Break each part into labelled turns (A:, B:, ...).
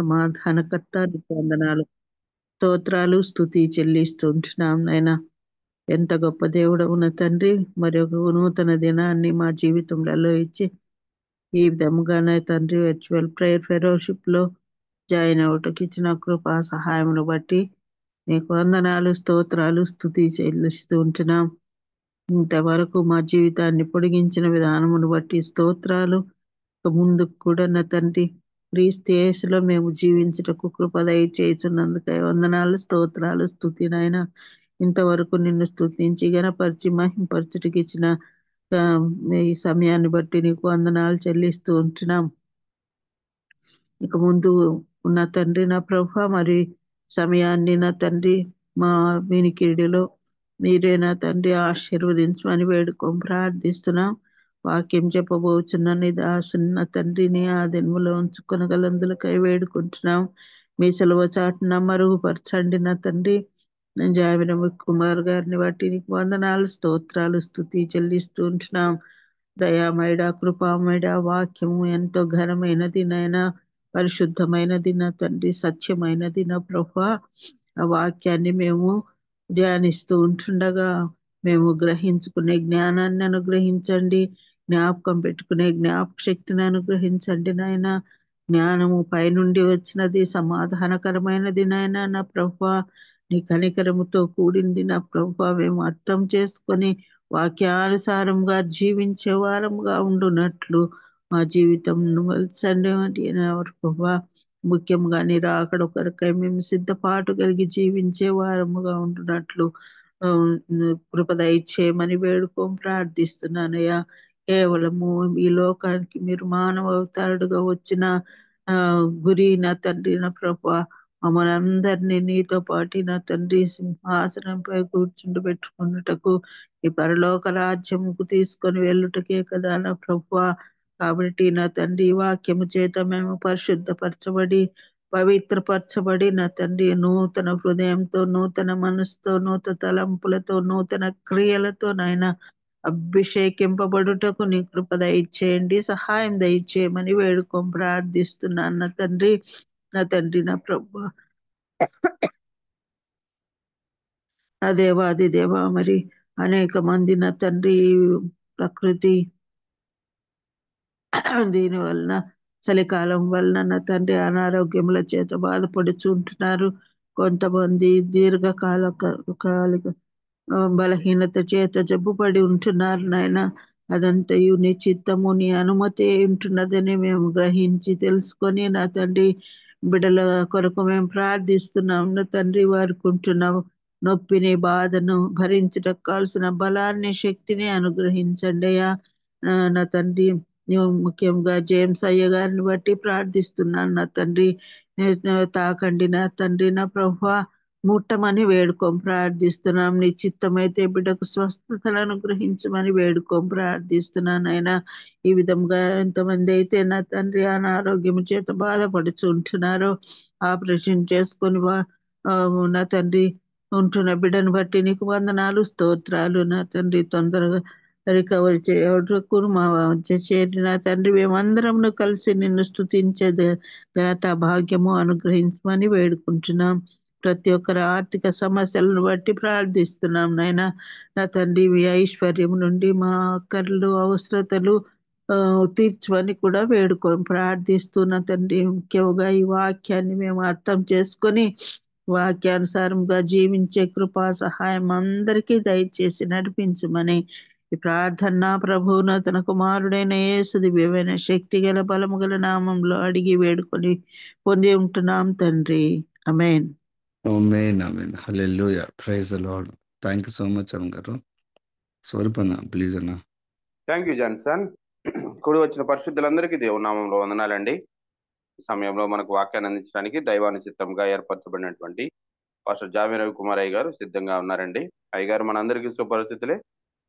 A: సమాధానకర్త నీకు వందనాలు, స్తోత్రాలు, స్తుతి చెల్లిస్తుంటున్నాం నైనా. ఎంత గొప్ప దేవుడవు నా తండ్రి. మరి ఒక నూతన దినాన్ని మా జీవితంలో ఇచ్చి ఈ విధముగా నా తండ్రి వర్చువల్ ప్రేయర్ ఫెలోషిప్ లో జాయిన్ అవ్వటకు ఇచ్చిన కృపా సహాయమును బట్టి నీకు వందనాలు, స్తోత్రాలు, స్తుతి చెల్లిస్తూ ఉంటున్నాం. ఇంతవరకు మా జీవితాన్ని పొడిగించిన విధానమును బట్టి స్తోత్రాలు. ఇక ముందుకు కూడా నా తండ్రి క్రీస్తు యేసులో మేము జీవించుటకు కృప దయచేయుచున్నందుకై వందనాలు, స్తోత్రాలు, స్తుతి నాయన. ఇంతవరకు నిన్ను స్తుతించి గణపరిచి మహింపరచుటకు ఇచ్చిన ఆ, ఈ సమయాన్ని బట్టి నీకు వందనాలు చెల్లిస్తూ ఉంటున్నాం. ఇక ముందు ఉన్న తండ్రి నా ప్రభు మరి సమయాన్ని నా తండ్రి మా వినికిడిలో మీరే నా తండ్రి ఆశీర్వదించమని వేడుకొని ప్రార్థిస్తున్నాం. వాక్యం చెప్పబోచున్న నీ దాసుని నా తండ్రిని ఆ దినములో ఉంచుకొనగలందులకై వేడుకుంటున్నాం. మీ సెలవు చాటున మరుగుపరచండి నా తండ్రి. జామిన కుమార్ గారిని బట్టి నీకు వందనాలు, స్తోత్రాలు, స్తుతి చెల్లిస్తూ ఉంటున్నాం. దయామయుడ, కృపామయుడ, వాక్యము ఎంతో ఘనమైనది నాయనా, పరిశుద్ధమైనది నా తండ్రి, సత్యమైనది నా ప్రభా. ఆ వాక్యాన్ని మేము ధ్యానిస్తూ ఉంటుండగా మేము గ్రహించుకునే జ్ఞానాన్ని అనుగ్రహించండి, జ్ఞాపకం పెట్టుకునే జ్ఞాపక శక్తిని అనుగ్రహించండి నాయన. జ్ఞానము పైనుండి వచ్చినది, సమాధానకరమైనది నాయన నా ప్రభా. నీ కనికరముతో కూడింది నా ప్రభా. మేము అర్థం చేసుకొని వాక్యానుసారంగా జీవించే వారముగా ఉండునట్లు మా జీవితం మలచండి ప్రభా. ముఖ్యంగా నీ రాకడ కొరకై మేము సిద్ధపాటు కలిగి జీవించే వారముగా ఉండునట్లు ఆ, కృప దయచేయమని వేడుకొని ప్రార్థిస్తున్నానయ్యా. కేవలము ఈ లోకానికి మీరు మానవ అవతారుడుగా వచ్చిన ఆ గురి నా తండ్రి నా ప్రభా. మమ్మల్ని అందరినీ నీతో పాటు నా తండ్రి సింహాసనంపై కూర్చుండి పెట్టుకున్నటకు ఈ పరలోక రాజ్యముకు తీసుకొని వెళ్ళుటకే కదా నా ప్రభువా. కాబట్టి నా తండ్రి ఈ వాక్యము చేత మేము పరిశుద్ధపరచబడి పవిత్రపరచబడి నా తండ్రి నూతన హృదయంతో, నూతన మనసుతో, నూతన తలంపులతో, నూతన క్రియలతో నాయన అభిషేకింపబడుటకు నీ కృప దయచేయండి, సహాయం దయచేయమని వేడుకొని ప్రార్థిస్తున్నాను నా తండ్రి. నా తండ్రి నా ప్రభు, నా దేవాది దేవా. మరి అనేక మంది నా తండ్రి ప్రకృతి దీని వలన, చలికాలం వలన నా తండ్రి అనారోగ్యముల చేత బాధపడుచుంటున్నారు. కొంతమంది కాలిక బలహీనత చేత జబ్బుపడి ఉంటున్నారు నాయన. అదంతయు నీ చిత్తము, నీ అనుమతి ఉంటున్నదని మేము గ్రహించి తెలుసుకొని నా తండ్రి బిడ్డల కొరకు మేము ప్రార్థిస్తున్నాం నా తండ్రి. వారికి ఉంటున్న నొప్పిని, బాధను భరించడానికి కావాల్సిన బలాన్ని, శక్తిని అనుగ్రహించండి అయ్యా. నా తండ్రి నీవు ముఖ్యంగా జేమ్స్ అయ్య గారిని బట్టి ప్రార్థిస్తున్నాను నా తండ్రి. తాకండి నా తండ్రి నా ప్రభా. ముట్టమని వేడుకోం ప్రార్థిస్తున్నాం. నీ చిత్తమైతే బిడ్డకు స్వస్థతను అనుగ్రహించమని వేడుకోం ప్రార్థిస్తున్నాను అయినా. ఈ విధంగా ఎంతమంది అయితే నా తండ్రి అనారోగ్యం చేత బాధపడుచుంటున్నారో ఆపరేషన్ చేసుకొని నా తండ్రి ఉంటున్న బిడ్డను బట్టి నీకు వందనాలు, స్తోత్రాలు నా తండ్రి. తొందరగా రికవరీ చేయకు మా మధ్య చేరిన తండ్రి మేమందరం కలిసి నిన్ను స్తుతించే ఘనత భాగ్యము అనుగ్రహించమని వేడుకుంటున్నాం. ప్రతి ఒక్కరి ఆర్థిక సమస్యలను బట్టి ప్రార్థిస్తున్నాం నాయన. నా తండ్రి మీ ఐశ్వర్యం నుండి మా అక్కర్లు, అవసరతలు తీర్చమని కూడా వేడుకొని ప్రార్థిస్తున్న తండ్రి. ముఖ్యంగా ఈ వాక్యాన్ని మేము అర్థం చేసుకొని వాక్యానుసారంగా జీవించే కృపా సహాయం అందరికీ దయచేసి నడిపించమని ఈ ప్రార్థన ప్రభువున తన కుమారుడైన యేసు దివ్యమైన శక్తి గల బలము గల నామంలో అడిగి వేడుకొని పొంది ఉంటున్నాం తండ్రి. ఆమేన్.
B: ఆమేన్, ఆమేన్. హల్లెలూయా. Praise the lord. Thank you so much అన్న గారు. స్వరూప్ అన్న ప్లీజ్ అన్న.
C: Thank you Johnson. కూడి వచ్చిన పరిశుద్ధులందరికీ దేవుని నామంలో వందనాలండి. ఈ సమయంలో మనకు వాక్యాన్ని అందించడానికి దైవానుచిత్తంగా ఏర్పరచబడినటువంటి పాస్టర్ జామి రవి కుమార్ అయ్య గారు సిద్ధంగా ఉన్నారండి. అయ్య గారు మనందరికీ సుపరిచితులే.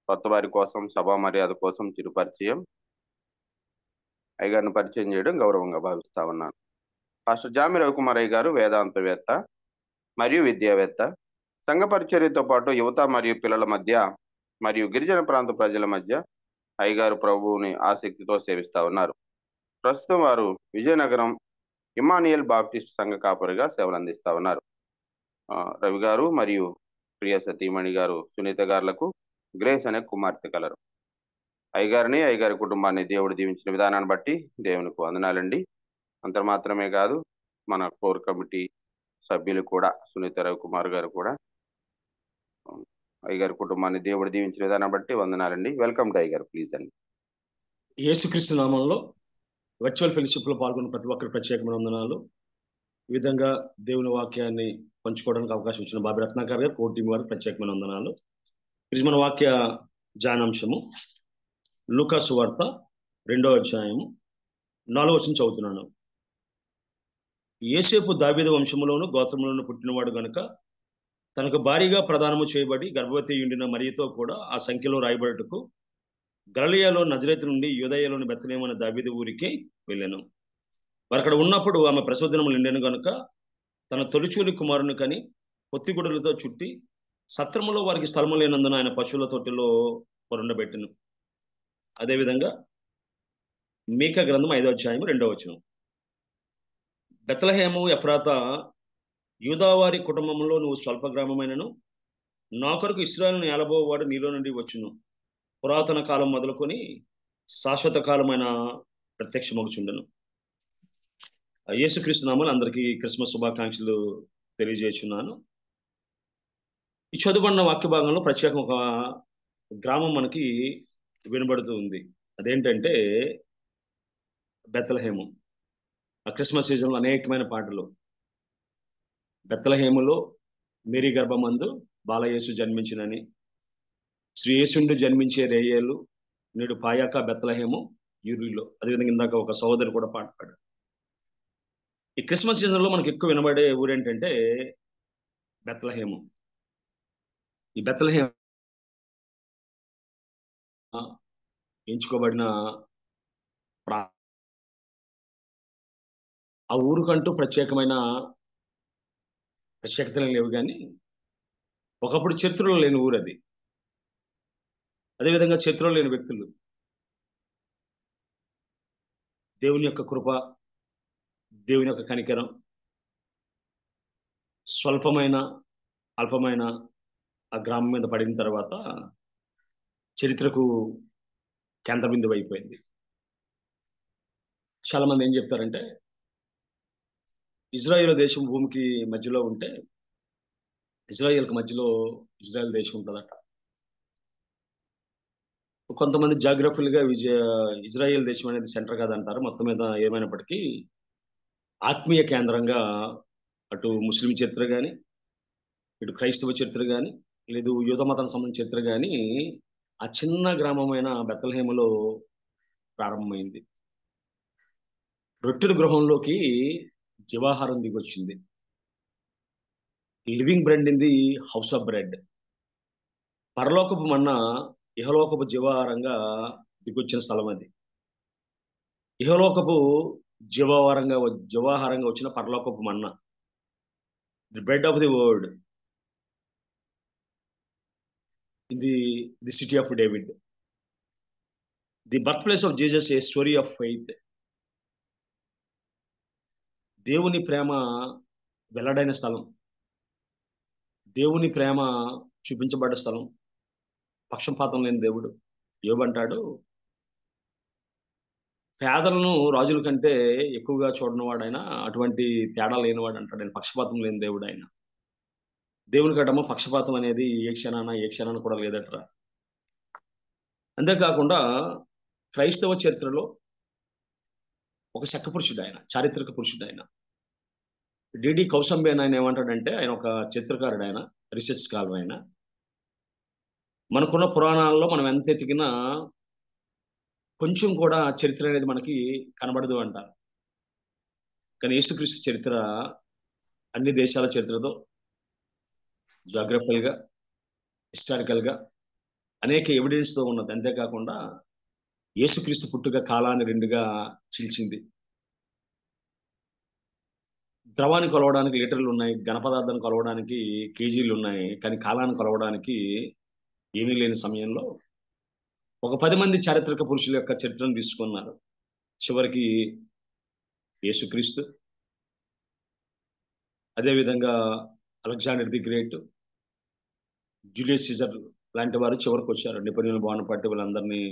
C: కొత్త వారి కోసం, సభా మర్యాద కోసం చిరు పరిచయం. అయ్యగారిని పరిచయం చేయడం గౌరవంగా భావిస్తా ఉన్నాను. పాస్టర్ జామి రవికుమార్ అయ్య గారు వేదాంతవేత్త మరియు విద్యావేత్త. సంఘ పరిచర్యతో పాటు యువత మరియు పిల్లల మధ్య మరియు గిరిజన ప్రాంత ప్రజల మధ్య అయ్యగారు ప్రభువుని ఆసక్తితో సేవిస్తా ఉన్నారు. ప్రస్తుతం వారు విజయనగరం ఇమానియల్ బాప్టిస్ట్ సంఘ కాపరిగా సేవలు అందిస్తా ఉన్నారు. రవి గారు మరియు ప్రియ సతీమణి గారు సునీత గారులకు గ్రేస్ అనే కుమార్తె కలరు. అయ్యగారిని అయ్యగారి కుటుంబాన్ని దేవుడు దీవించిన విధానాన్ని బట్టి దేవునికి వందనాలండి. అంత మాత్రమే కాదు, మన కోర్ కమిటీ సభ్యులు కూడా సునీత రవికుమార్ గారు కూడా అయ్యగారి కుటుంబాన్ని దేవుడు దీవించిన విధానం బట్టి వందనాలండి. వెల్కమ్ టు అయ్యగారు, ప్లీజ్ అండి.
D: యేసుక్రీస్తు నామంలో వర్చువల్ ఫెలోషిప్ లో పాల్గొన్న ప్రతి ఒక్కరికి ప్రత్యేకమైన వందనాలు. ఈ విధంగా దేవుని వాక్యాన్ని పంచుకోవడానికి అవకాశం ఇచ్చిన బాబీ రత్నాకర్ గారు, కోర్ టీం వారికి ప్రత్యేకమైన వందనాలు. ఇది మన వాక్య ధ్యానాంశము లూకా సువార్త 2వ అధ్యాయము 4వ వచనం చదువుతున్నాను. యోసేపు దావీదు వంశములోను గోత్రములోను పుట్టినవాడు గనుక తనకు భారీగా ప్రదానము చేయబడి గర్భవతి ఉండిన మరియతో కూడా ఆ సంఖ్యలో రాయబడుటకు గలిలయలో నజరేతు నుండి యూదయలోని బెత్లెహేము అనే దావీదు ఊరికి వెళ్ళాను. వారు అక్కడ ఉన్నప్పుడు ఆమె ప్రసవ దినములు నిండెను గనుక తన తొలిచూలి కుమారుని కని పొత్తిగుడులతో చుట్టి సత్రములో వారికి స్థలము లేనందున ఆయన పశువుల తొట్టిలో పొరుండబెట్టెను. అదేవిధంగా మీకా గ్రంథం 5వ అధ్యాయం 2వ వచనం. బెత్లెహేము ఎఫ్రాతా, యూదావారి కుటుంబంలో నువ్వు స్వల్ప గ్రామమైనను నా కొరకు ఇశ్రాయేలును ఏలబోవాడు నీలో నుండి వచ్చును. పురాతన కాలం మొదలుకొని శాశ్వత కాలమైన ప్రత్యక్షమగుచుండెను. యేసుక్రీస్తు నామములో అందరికీ క్రిస్మస్ శుభాకాంక్షలు తెలియజేస్తున్నాను. ఈ చదువుబడిన వాక్య భాగంలో ప్రత్యేకం ఒక గ్రామం మనకి వినబడుతూ ఉంది. అదేంటంటే బెత్లెహేము. ఆ క్రిస్మస్ సీజన్లో అనేకమైన పాటలు. బెత్లెహేములో మేరీ గర్భమందు బాలయేసు జన్మించినని, శ్రీ యేసుండు జన్మించే రేయేలు నేడు పాయాక బెత్లెహేము యూరిలో. అదేవిధంగా ఇందాక ఒక సహోదరు కూడా పాట పాడారు. ఈ క్రిస్మస్ సీజన్లో మనకి ఎక్కువ వినబడే ఊరేంటంటే బెత్లెహేము. ఈ బెత్లెహేము ఎంచుకోబడిన ఆ ఊరుకంటూ ప్రత్యేకమైన ప్రత్యేకతలు లేవు, కానీ ఒకప్పుడు చరిత్రలో లేని ఊరు అది. అదేవిధంగా చరిత్రలో లేని వ్యక్తులు, దేవుని యొక్క కృప, దేవుని యొక్క కనికరం స్వల్పమైన అల్పమైన ఆ గ్రామం మీద పడిన తర్వాత చరిత్రకు కేంద్ర బిందువు అయిపోయింది. చాలా మంది ఏం చెప్తారంటే ఇజ్రాయేల్ దేశం భూమికి మధ్యలో ఉంటే ఇజ్రాయేల్కి మధ్యలో ఇజ్రాయెల్ దేశం ఉంటుందట. కొంతమంది జాగ్రఫిల్గా ఇజ్రాయేల్ దేశం అనేది సెంటర్ కాదంటారు. మొత్తం మీద ఏమైనప్పటికీ ఆత్మీయ కేంద్రంగా అటు ముస్లిం చరిత్ర కానీ, ఇటు క్రైస్తవ చరిత్ర కానీ, లేదు యూద మతానికి సంబంధించిన చరిత్ర కానీ ఆ చిన్న గ్రామమైన బెత్లెహేములో ప్రారంభమైంది. రొట్టెల గృహంలోకి జీవాహారం దిగొచ్చింది. Living bread in the house of bread. పరలోకపు మన్నా ఇహలోకపు జీవాహారంగా దిగొచ్చిన స్థలం అది. ఇహలోకపు జీవాహారంగా వచ్చిన పరలోకపు మన్నా, the bread of the word in the city of David. The birthplace of Jesus, a story of faith. దేవుని ప్రేమ వెల్లడైన స్థలం, దేవుని ప్రేమ చూపించబడ్డ స్థలం, పక్షపాతం లేని దేవుడు. యోబు అంటాడు, పేదలను రాజుల కంటే ఎక్కువగా చూడనివాడు అటువంటి తేడా లేనివాడు అంటాడు ఆయన. పక్షపాతం లేని దేవుడు ఆయన. దేవుని కడమ పక్షపాతం అనేది ఏ క్షణాన కూడా లేదట్రా. అంతేకాకుండా క్రైస్తవ చరిత్రలో ఒక శక పురుషుడు ఆయన, చారిత్రక పురుషుడు ఆయన. డిడి కౌసంబి అని ఆయన ఏమంటాడంటే, ఆయన ఒక చిత్రకారుడు, ఆయన రీసెర్చ్ స్కాలర్. ఆయన మనకున్న పురాణాల్లో మనం ఎంత ఎతికినా కొంచెం కూడా చరిత్ర అనేది మనకి కనబడదు అంటారు. కానీ యేసుక్రీస్తు చరిత్ర అన్ని దేశాల చరిత్రతో జాగ్రఫికల్గా, హిస్టారికల్గా అనేక ఎవిడెన్స్తో ఉన్నది. అంతేకాకుండా యేసుక్రీస్తు పుట్టుక కాలాన్ని రెండుగా చీల్చింది. ద్రవాన్ని కొలవడానికి లీటర్లు ఉన్నాయి, ఘన పదార్థాన్ని కొలవడానికి కేజీలు ఉన్నాయి, కానీ కాలాన్ని కొలవడానికి ఏమీ లేని సమయంలో ఒక 10 మంది చారిత్రక పురుషుల యొక్క చరిత్రను తీసుకున్నారు. చివరికి యేసుక్రీస్తు, అదేవిధంగా Alexander the Great, Julius Caesar లాంటి వారు చివరికి వచ్చారు. నెపోలియన్ బోనపార్ట్ వీళ్ళందరినీ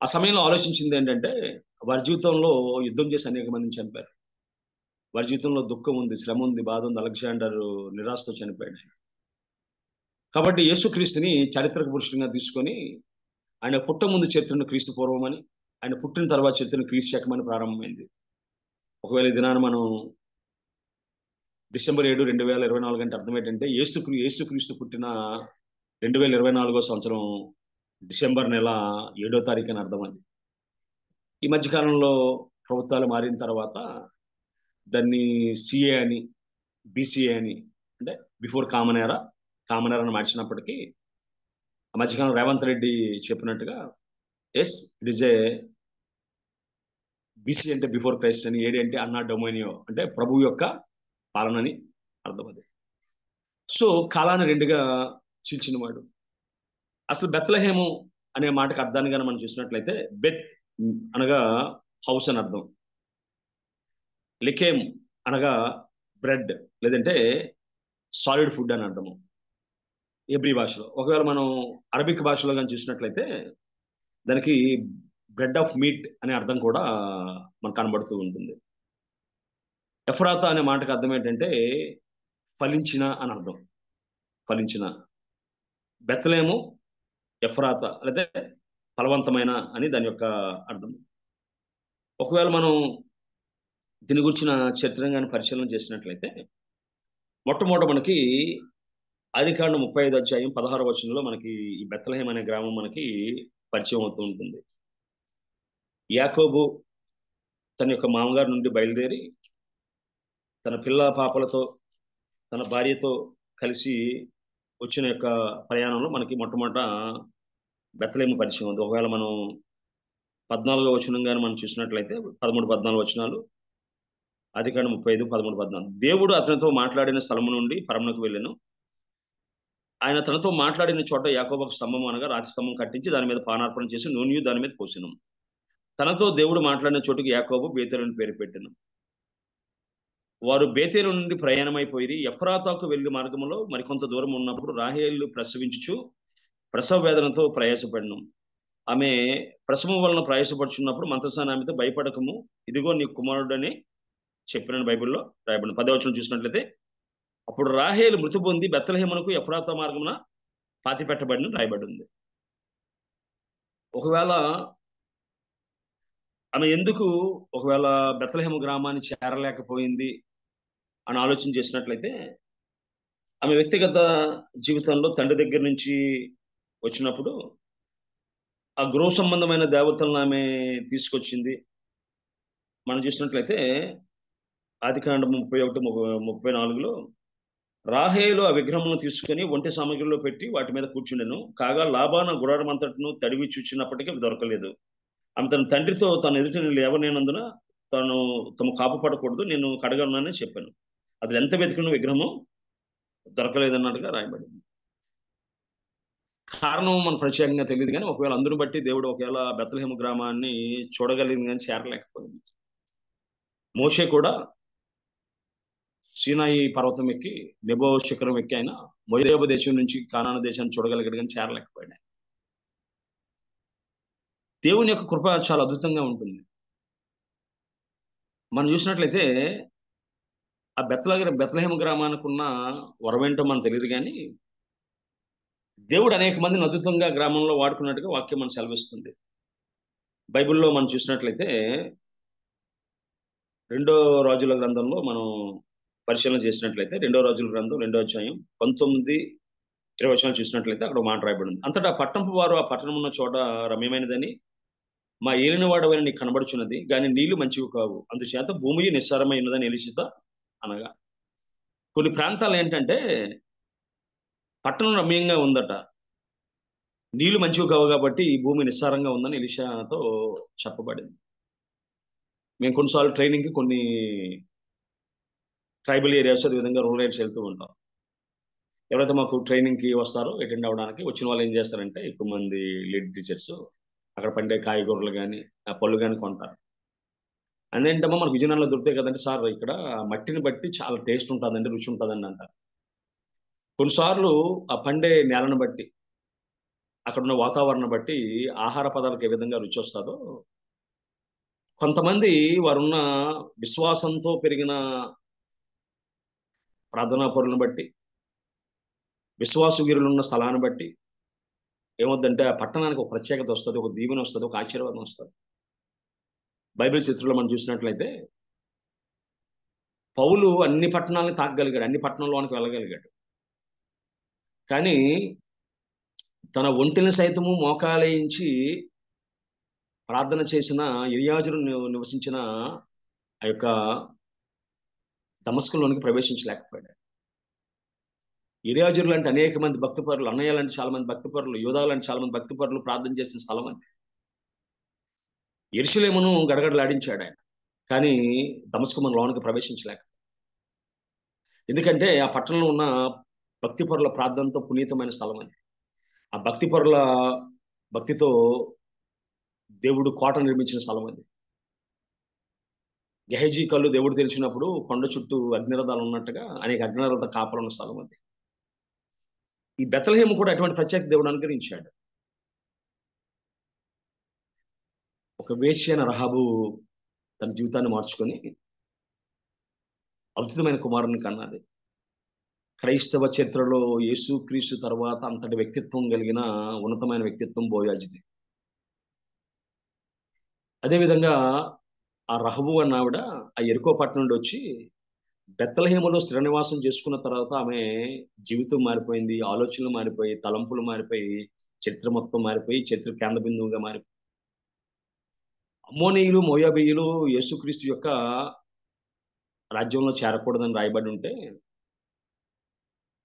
D: ఆ సమయంలో ఆలోచించింది ఏంటంటే, వారి జీవితంలో యుద్ధం చేసి అనేక మందిని చంపారు. వారి జీవితంలో దుఃఖం ఉంది, శ్రమ ఉంది, బాధ ఉంది. అలెగ్జాండర్ నిరాశతో చనిపోయాడు. కాబట్టి యేసుక్రీస్తుని చారిత్రక పురుషుడిగా తీసుకొని ఆయన పుట్ట ముందు చరిత్రను క్రీస్తు పూర్వమని, ఆయన పుట్టిన తర్వాత చరిత్రను క్రీస్తు శకమని ప్రారంభమైంది. ఒకవేళ ఈ దినాన్ని మనం డిసెంబర్ 7, 2024 అంటే అర్థం ఏంటంటే యేసుక్రీస్తు పుట్టిన 2024 సంవత్సరం డిసెంబర్ నెల 7వ తారీఖు అని అర్థం. అది ఈ మధ్యకాలంలో ప్రభుత్వాలు మారిన తర్వాత దాన్ని సిఏ అని, బీసీఏ అని, అంటే బిఫోర్ కామన్ ఎరా అని మార్చినప్పటికీ ఆ మధ్యకాలం రేవంత్ రెడ్డి చెప్పినట్టుగా as it is a BC అంటే బిఫోర్ క్రైస్ట్ అని, ఏడి అంటే అన్నా డొమైనియో అంటే ప్రభు యొక్క పాలనని అర్థం. అది సో కాలాన్ని రెండుగా చీల్చినవాడు. అసలు బెత్లెహేము అనే మాటకు అర్థాన్ని కానీ మనం చూసినట్లయితే బెత్ అనగా హౌస్ అని అర్థం, లికేమ్ అనగా బ్రెడ్ లేదంటే సాలిడ్ ఫుడ్ అని అర్థము ఎబ్రి భాషలో. ఒకవేళ మనం అరబిక్ భాషలో కానీ చూసినట్లయితే దానికి బ్రెడ్ ఆఫ్ మీట్ అనే అర్థం కూడా మనకు కనబడుతూ ఉంటుంది. ఎఫ్రాతా అనే మాటకు అర్థం ఏంటంటే ఫలించిన అని అర్థం, ఫలించిన. బెత్లెహేము ఎఫ్రాతా లేదా ఫలవంతమైన అని దాని యొక్క అర్థం. ఒకవేళ మనం దీని గురించిన చరిత్రను పరిశీలన చేసినట్లయితే మొట్టమొదట మనకి ఆదికాండం 35 అధ్యాయం 16వ వచనంలో మనకి ఈ బెత్లెహేం అనే గ్రామం మనకి పరిచయం అవుతూ ఉంటుంది. యాకోబు తన యొక్క మామగారి నుండి బయలుదేరి తన పిల్ల పాపలతో తన భార్యతో కలిసి వచ్చిన యొక్క ప్రయాణంలో మనకి మొట్టమొదట బెత్లెహేము పరిచయం ఉంది. ఒకవేళ మనం 14వ వచనం కానీ మనం చూసినట్లయితే 13, 14 వచనాలు, ఆదికాండం 35, 13, 14. దేవుడు అతనితో మాట్లాడిన స్థలము నుండి పరమునకు వెళ్ళెను. ఆయన తనతో మాట్లాడిన చోట యాకోబుకు స్తంభం అనగా రాతి స్తంభం కట్టించి దాని మీద పానార్పణ చేసి నూనె దాని మీద పోసెను. తనతో దేవుడు మాట్లాడిన చోటుకి యాకోబు బేతేలు అని పేరు పెట్టెను. వారు బేతేలు నుండి ప్రయాణమైపోయి ఎఫ్రాతాకు వెళ్లి మార్గంలో మరికొంత దూరం ఉన్నప్పుడు రాహేలు ప్రసవించుచు ప్రసవ వేదనతో ప్రయాసపడిను. ఆమె ప్రసవం వలన ప్రయాసపడుచున్నప్పుడు మంత్రసాని ఆమెతో భయపడకము, ఇదిగో నీ కుమారుడని చెప్పిన బైబిల్లో రాయబడిన 10వ వచనం చూసినట్లయితే అప్పుడు రాహేలు మృతి పొంది బెత్లెహేమునకు ఎఫ్రాతా మార్గమున పాతి పెట్టబడిన రాయబడి ఉంది. ఒకవేళ ఆమె ఎందుకు ఒకవేళ బెత్లెహేము గ్రామాన్ని చేరలేకపోయింది అని ఆలోచన చేసినట్లయితే ఆమె వ్యక్తిగత జీవితంలో తండ్రి దగ్గర నుంచి వచ్చినప్పుడు ఆ గృహ సంబంధమైన దేవతలను ఆమె తీసుకొచ్చింది. మనం చూసినట్లయితే ఆదికాండం 31, 34లో రాహేలు ఆ విగ్రహములను తీసుకుని ఒంటి సామగ్రిలో పెట్టి వాటి మీద కూర్చుండెను. కాగా లాబాను గుడారం అంతటిను తడివి చూచినప్పటికీ దొరకలేదు. ఆమె తన తండ్రితో తన ఎదుట లేవనేనందున తను తమ కాపు పడకూడదు, నేను కడగన్నానని చెప్పాను. అది ఎంత వెతికిన విగ్రహము దొరకలేదన్నట్టుగా రాయబడింది. కారణం మనకు ప్రత్యేకంగా తెలియదు, కానీ ఒకవేళ అందరూ బట్టి దేవుడు ఒకవేళ బెత్లెహేము గ్రామాన్ని చూడగలిగింది కానీ చేరలేకపోయింది. మోషే కూడా సీనాయి పర్వతం ఎక్కి నెబో శిఖరం ఎక్కి ఆయన మొయదేబు దేశం నుంచి కానాను దేశాన్ని చూడగలిగాడు కానీ చేరలేకపోయాడు. దేవుని యొక్క కృప చాలా అద్భుతంగా ఉంటుంది. మనం చూసినట్లయితే ఆ బెత్లెహేము గ్రామానికి ఉన్న వరవేంటో మనకు తెలియదు, కానీ దేవుడు అనేక మందిని అద్భుతంగా గ్రామంలో వాడుకున్నట్టుగా వాక్యం మనం సెలవిస్తుంది. బైబిల్లో మనం చూసినట్లయితే 2వ రాజుల గ్రంథంలో మనం పరిశీలన చేసినట్లయితే 2వ రాజుల గ్రంథం 2వ అధ్యాయం 19, 20 వచనాలు చూసినట్లయితే అక్కడ మాట రాయబడింది. అంతటా పట్టణపు వారు ఆ పట్టణం ఉన్న చోట రమ్యమైనదని మా ఏలినవాడవైన నీకు కనబడుచున్నది, కానీ నీళ్లు మంచివి కావు, అందుచేత భూమి నిస్సారమై ఉన్నదని ఎలీషా అనగా. కొన్ని ప్రాంతాలు ఏంటంటే పట్టణం రమ్యంగా ఉందట, నీళ్లు మంచివి కావు కాబట్టి ఈ భూమి నిస్సారంగా ఉందని ఎలీషాతో చెప్పబడింది. మేము కొన్నిసార్లు ట్రైనింగ్కి కొన్ని ట్రైబల్ ఏరియాస్ అదేవిధంగా రూరల్ ఏరియాస్ వెళ్తూ ఉంటాం. ఎవరైతే మాకు ట్రైనింగ్కి వస్తారో అటెండ్ అవ్వడానికి వచ్చిన వాళ్ళు ఏం చేస్తారంటే ఎక్కువ మంది లీడ్ టీచర్స్ అక్కడ పండే కాయగూరలు కానీ ఆ పళ్ళు కానీ కొంటారు. అదేంటమ్మా మనకు విజయనగరంలో దొరుకుతాయి కదంటే, సార్ ఇక్కడ మట్టిని బట్టి చాలా టేస్ట్ ఉంటుందండి, రుచి ఉంటుందండి అంటారు. కొన్నిసార్లు ఆ పండే నేలను బట్టి, అక్కడున్న వాతావరణం బట్టి ఆహార పదార్థాలకు ఏ విధంగా రుచి వస్తుందో, కొంతమంది వారున్న విశ్వాసంతో పెరిగిన ప్రార్థనా పరులను బట్టి, విశ్వాస వీరులున్న స్థలాన్ని బట్టి ఏమవుద్దంటే ఆ పట్టణానికి ఒక ప్రత్యేకత వస్తుంది, ఒక దీవెన వస్తుంది, ఒక ఆశీర్వాదం వస్తుంది. బైబిల్ చిత్రంలో మనం చూసినట్లయితే పౌలు అన్ని పట్టణాలను తాకగలిగాడు, అన్ని పట్టణంలోనికి వెళ్ళగలిగాడు. కానీ తన ఒంటిని సైతము మోకాలేయించి ప్రార్థన చేసిన ఎలియాజరు నివసించిన ఆ యొక్క దమస్కులోనికి ప్రవేశించలేకపోయాడు. ఎలియాజరు లాంటి అనేక మంది భక్తిపరులు, అన్నయ్య లాంటి చాలా మంది భక్తిపరులు, యోధా లాంటి చాలా మంది భక్తిపరులు ప్రార్థన చేసిన స్థలం అని. యెరూషలేమును గడగడలాడించాడు ఆయన, కానీ దమస్కు మన లోనికి ప్రవేశించలేక. ఎందుకంటే ఆ పట్టణంలో ఉన్న భక్తిపరుల ప్రార్థనతో పునీతమైన స్థలం అని. ఆ భక్తిపరుల భక్తితో దేవుడు కోట నిర్మించిన స్థలం అది. గెహజీ కళ్ళు దేవుడు తెలిసినప్పుడు కొండ చుట్టూ అగ్నిరథాలు ఉన్నట్టుగా అనేక అగ్నిరథ కాపలున్న స్థలం అది. ఈ బెత్లెహేము కూడా అటువంటి ప్రత్యేక దేవుడు అనుగ్రహించాడు. ఒక వేశ్య అయిన రహాబు తన జీవితాన్ని మార్చుకొని అద్భుతమైన కుమారుని కన్నది. క్రైస్తవ చరిత్రలో యేసుక్రీస్తు తర్వాత అంతటి వ్యక్తిత్వం కలిగిన ఉన్నతమైన వ్యక్తిత్వం బోయాజుది. అదేవిధంగా ఆ రహబు అన్న ఆవిడ ఆ యెరికో పట్టణం నుండి వచ్చి బెత్లెహేములో స్థిర నివాసం చేసుకున్న తర్వాత ఆమె జీవితం మారిపోయింది, ఆలోచనలు మారిపోయి, తలంపులు మారిపోయి, చరిత్ర మొత్తం మారిపోయి, చరిత్ర కేంద్ర బిందువుగా మారిపోయి. అమ్మోనీయులు, మోయాబీయులు యేసుక్రీస్తు యొక్క రాజ్యంలో చేరకూడదని రాయబడి ఉంటే,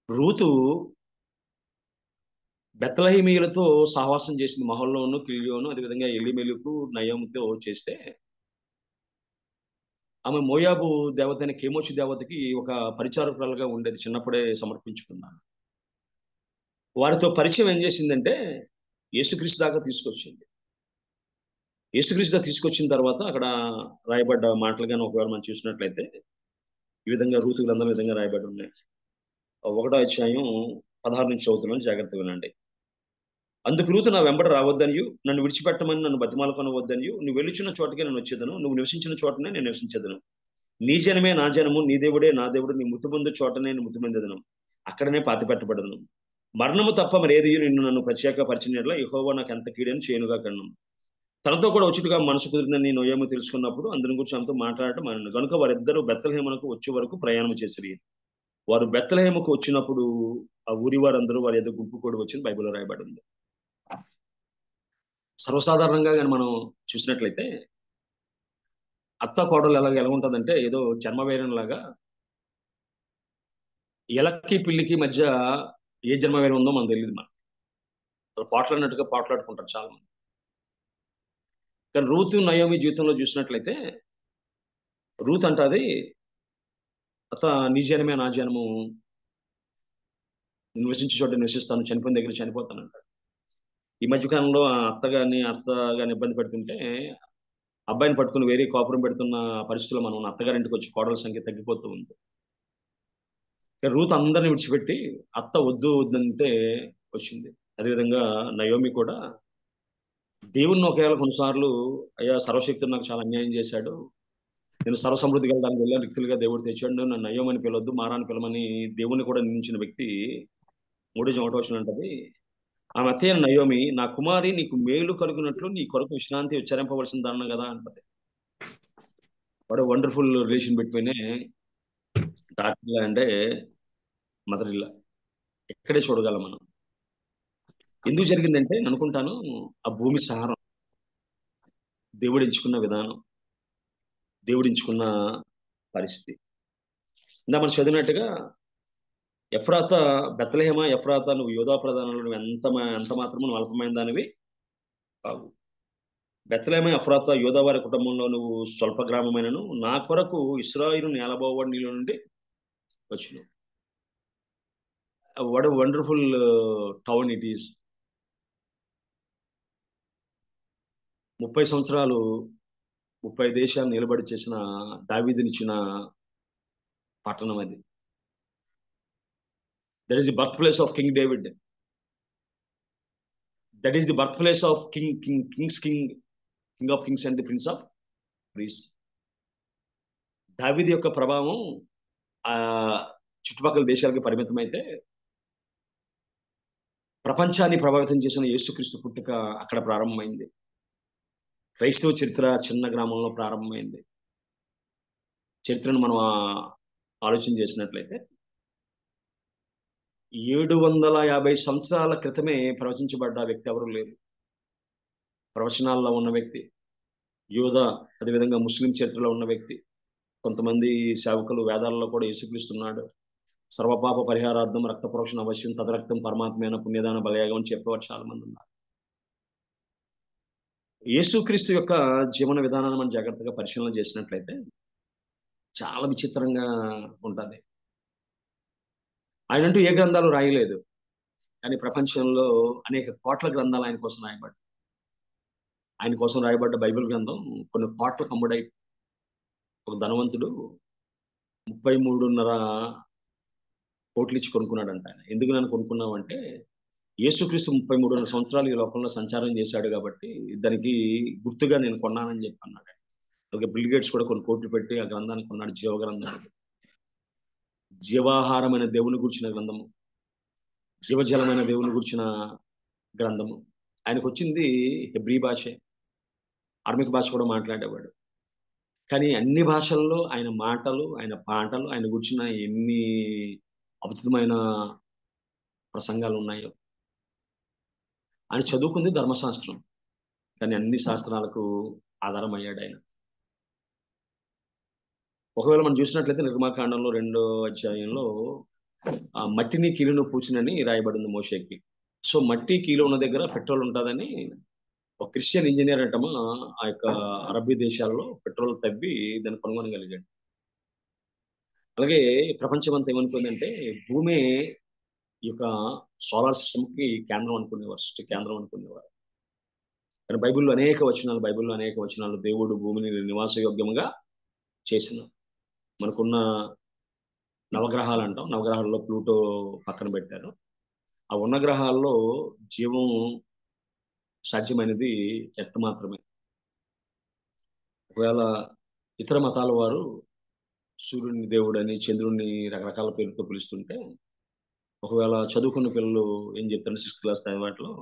D: రూతు బెత్లెహేమీయులతో సహవాసం చేసింది. మహల్లోను, కిల్యోను, అదేవిధంగా ఎలీమెలుకు, నయోముతో చేస్తే ఆమె మోయాబు దేవత అయిన కేమోషి దేవతకి ఒక పరిచారకురాలుగా ఉండేది, చిన్నప్పుడే సమర్పించుకున్నాను. వారితో పరిచయం ఏం చేసిందంటే యేసుక్రీస్తు దాకా తీసుకొచ్చింది. యేసుక్రీస్తు దాకా తీసుకొచ్చిన తర్వాత అక్కడ రాయబడ్డ మాటలు కానీ ఒకవేళ మనం చూసినట్లయితే ఈ విధంగా రూతు గ్రంథం విధంగా రాయబడి ఉన్నాయి. 1వ అధ్యాయం 16 నుంచి చదువుతున్నాను, జాగ్రత్తగా వినండి. అందుకు రూతు నా వెంబడ రావద్దనియు, నన్ను విడిచిపెట్టమని నన్ను బతిమాలకొనవద్దనియు, నువ్వు వెళ్ళుచున్న చోటకే నేను వచ్చేదను, నువ్వు నివసించిన చోటనే నేను నివసించేదను. నీ జనమే నా జనము, నీ దేవుడే నా దేవుడు, నీ మృతిమందు చోటనే నేను మృతిమందెదను, అక్కడనే పాతిపెట్టబడను. మరణము తప్ప మరేది నిన్ను నన్ను ప్రత్యేక పరిచినట్ల యెహోవా నాకు ఎంత కీడని చేయనుగా కన్ను. తనతో కూడా వచ్చుటుగా మనసు కుదిరిందని నోయేము తెలుసుకున్నప్పుడు అందరిని గురించి ఆమెతో మాట్లాడటం మానెను. కనుక వారిద్దరూ బెత్లెహేమునకు వచ్చే వరకు ప్రయాణం చేసిరి. వారు బెత్లెహేముకు వచ్చినప్పుడు ఆ ఊరి వారందరూ వారి ఎదురు గుంపు కూడి వచ్చింది బైబిల్లో రాయబడి ఉంది. సర్వసాధారణంగా కానీ మనం చూసినట్లయితే అత్త కోడలు ఎలా ఉంటుందంటే ఏదో జన్మవైరం లాగా, ఎలక్కి పిల్లికి మధ్య ఏ జన్మవైరం ఉందో మనకు తెలియదు. మనం పాటలన్నట్టుగా పాటలాడుకుంటారు చాలా మంది. కానీ రూతు నయోమి జీవితంలో చూసినట్లయితే రూత్ అంటది, అత్త నీ జనమే నా జనము, నివసించే చోట నివసిస్తాను, చనిపోయిన దగ్గర చనిపోతాను అంటాడు. ఈ మధ్యకాలంలో అత్త గాని ఇబ్బంది పెడుతుంటే అబ్బాయిని పట్టుకుని వేరే కాపురం పెడుతున్న పరిస్థితుల్లో మనం అత్తగారింటికి వచ్చి కోడల సంఖ్య తగ్గిపోతూ ఉంది. రూత్ అందరిని విడిచిపెట్టి అత్త వద్దు వద్దంటే వచ్చింది. అదేవిధంగా నయోమి కూడా దేవుణ్ణి ఒకవేళ కొన్నిసార్లు అయ్యా సర్వశక్తుడు నాకు చాలా అన్యాయం చేశాడు, నేను సర్వసమృద్ధిగా దానికి వెళ్ళిన వ్యక్తులుగా దేవుడు తెచ్చాడు, నన్ను నయోమని పిలవద్దు మారాన్ని పిలవని దేవుని కూడా నిందించిన వ్యక్తి 3:1 వచనం అంటది, ఆమె అత్తయ్య నయోమి నా కుమారి నీకు మేలు కలుగునట్లు నీ కొరకు విశ్రాంతి ఉచ్చరింపవలసిన దాన్ని కదా అంటది. వాడు వండర్ఫుల్ రిలేషన్ బిట్వీన్ డాక్టర్ అంటే మదర్ ఇల్లా ఎక్కడే చూడగలం మనం. ఎందుకు జరిగిందంటే నేను అనుకుంటాను ఆ భూమి సారం, దేవుడు ఎంచుకున్న విధానం, దేవుడు ఎంచుకున్న పరిస్థితి. ఇందా మనం చదివినట్టుగా ఎఫ్రాత బెత్లెహేమా ఎఫ్రాత నువ్వు యోధా ప్రధానంలో నువ్వు ఎంత మాత్రము నువ్వు అల్పమైన దానివి కావు. బెత్లెహేమా ఎఫ్రాత యోధావారి కుటుంబంలో నువ్వు స్వల్ప గ్రామమైనను నా కొరకు ఇశ్రాయేలు నేలబోవాడు నీలో నుండి వచ్చిన. What a wonderful town it is. 30 సంవత్సరాలు 30 దేశాలు నిలబడి చేసిన దావీదునిచ్చిన పట్టణం అది. That is the birthplace of King David. That is the birthplace of king of kings and the prince of peace. దావీదు యొక్క ప్రభావం ఆ చుట్టుపక్కల దేశాలకు పరిమితమైతే, ప్రపంచాన్ని ప్రభావితం చేసిన యేసుక్రీస్తు పుట్టుక అక్కడ ప్రారంభమైంది. క్రైస్తవ చరిత్ర చిన్న గ్రామంలో ప్రారంభమైంది. చరిత్రను మనం ఆలోచన చేసినట్లయితే 750 సంవత్సరాల క్రితమే ప్రవచించబడ్డ వ్యక్తి ఎవరు లేరు. ప్రవచనాల్లో ఉన్న వ్యక్తి, యూద, అదేవిధంగా ముస్లిం చరిత్రలో ఉన్న వ్యక్తి. కొంతమంది సేవకులు వేదాలలో కూడా యేసుక్రీస్తున్నాడు, సర్వపాప పరిహారార్థం రక్త ప్రోక్షణ అవశ్యం, తదరక్తం పరమాత్మైన పుణ్యదాన బలయాగం అని చెప్పేవారు చాలా మంది ఉన్నారు. యేసుక్రీస్తు యొక్క జీవన విధానాన్ని మనం జాగ్రత్తగా పరిశీలన చేసినట్లయితే చాలా విచిత్రంగా ఉంటుంది. ఆయన అంటూ ఏ గ్రంథాలు రాయలేదు, కానీ ప్రపంచంలో అనేక కోట్ల గ్రంథాలు ఆయన కోసం రాయబడ్డాయి. ఆయన కోసం రాయబడ్డ బైబిల్ గ్రంథం కొన్ని కోట్లకు అమ్ముడై, ఒక ధనవంతుడు 33.5 కోట్లు ఇచ్చి కొనుక్కున్నాడంట. ఆయన ఎందుకు నన్ను కొనుక్కున్నావు అంటే, యేసుక్రీస్తు 33.5 సంవత్సరాలు ఈ లోకంలో సంచారం చేశాడు కాబట్టి దానికి గుర్తుగా నేను కొన్నానని చెప్పి అన్నాడు. అలాగే బిల్ గేట్స్ కూడా కొన్ని కోట్లు పెట్టి ఆ గ్రంథాన్ని కొన్నాడు, జీవ గ్రంథం. జీవాహారమైన దేవుని గురించిన గ్రంథము, జీవజలమైన దేవుని గురించిన గ్రంథము. ఆయనకు వచ్చింది హెబ్రీ భాషే, ఆర్మిక్ భాష కూడా మాట్లాడేవాడు. కానీ అన్ని భాషల్లో ఆయన మాటలు, ఆయన పాటలు, ఆయన గురించిన ఎన్ని అద్భుతమైన ప్రసంగాలు ఉన్నాయో. ఆయన చదువుకుంది ధర్మశాస్త్రం, కానీ అన్ని శాస్త్రాలకు ఆధారం అయ్యాడు ఆయన. ఒకవేళ మనం చూసినట్లయితే నిర్మాకాండంలో 2వ అధ్యాయంలో మట్టిని కీలును పూచినని రాయబడింది మోషేకి. సో మట్టి కీలు ఉన్న దగ్గర పెట్రోల్ ఉంటుందని ఒక క్రిస్టియన్ ఇంజనీర్ అంటమా ఆ యొక్క అరబ్బీ దేశాల్లో పెట్రోల్ తవ్వి దాన్ని కనుగొనగలిగాడు. అలాగే ప్రపంచం అంతా ఏమనుకుందంటే భూమి ఈ యొక్క సోలార్ సిస్టమ్ కి కేంద్రం అనుకునేవారు, సృష్టి కేంద్రం అనుకునేవారు. కానీ బైబిల్లో అనేక వచనాలు దేవుడు భూమిని నివాసయోగ్యంగా చేసిన. మనకున్న నవగ్రహాలు అంటాం, నవగ్రహాల్లో ప్లూటో పక్కన పెట్టారు. ఆ ఉన్న గ్రహాల్లో జీవం సాధ్యమైనది ఎర్త్ మాత్రమే. ఒకవేళ ఇతర మతాల వారు సూర్యుని దేవుడని, చంద్రుడిని రకరకాల పేరుతో పిలుస్తుంటే, ఒకవేళ చదువుకున్న పిల్లలు ఏం చెప్తారు 6th క్లాస్ వాటిలో,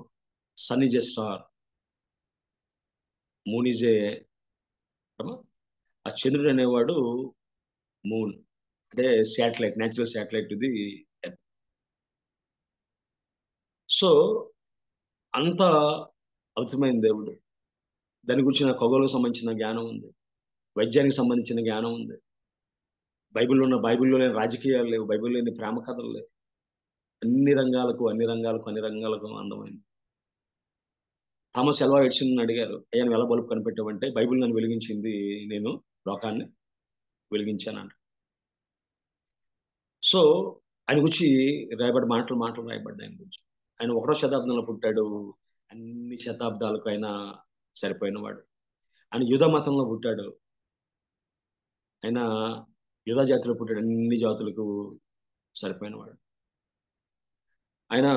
D: sun is a star, moon is a, ఆ చంద్రుడు అనేవాడు మూన్ అంటే శాటిలైట్, న్యాచురల్ శాటిలైట్ ఇది. సో అంత అద్భుతమైన దేవుడు. దాని గురించిన ఖగోళకు సంబంధించిన జ్ఞానం ఉంది, వైద్యానికి సంబంధించిన జ్ఞానం ఉంది. బైబిల్లో లేని రాజకీయాలు లేవు, బైబిల్లో లేని ప్రేమ కథలు లేవు. అన్ని రంగాలకు అందమైంది. థామస్ అల్వా ఎడిసన్ అడిగారు, అయ్యా నువ్వు ఎలా బల్బు కనిపెట్టావంటే, బైబిల్ నన్ను వెలిగించింది, నేను లోకాన్ని వెలిగించానంట. సో ఆయన గురించి మాటలు రాయబడ్డాయి. ఆయన గురించి, ఆయన 1వ శతాబ్దంలో పుట్టాడు, అన్ని శతాబ్దాలకు ఆయన సరిపోయిన వాడు. ఆయన యూదా మతంలో పుట్టాడు, ఆయన యూదా జాతిలో పుట్టాడు, అన్ని జాతులకు సరిపోయినవాడు. ఆయన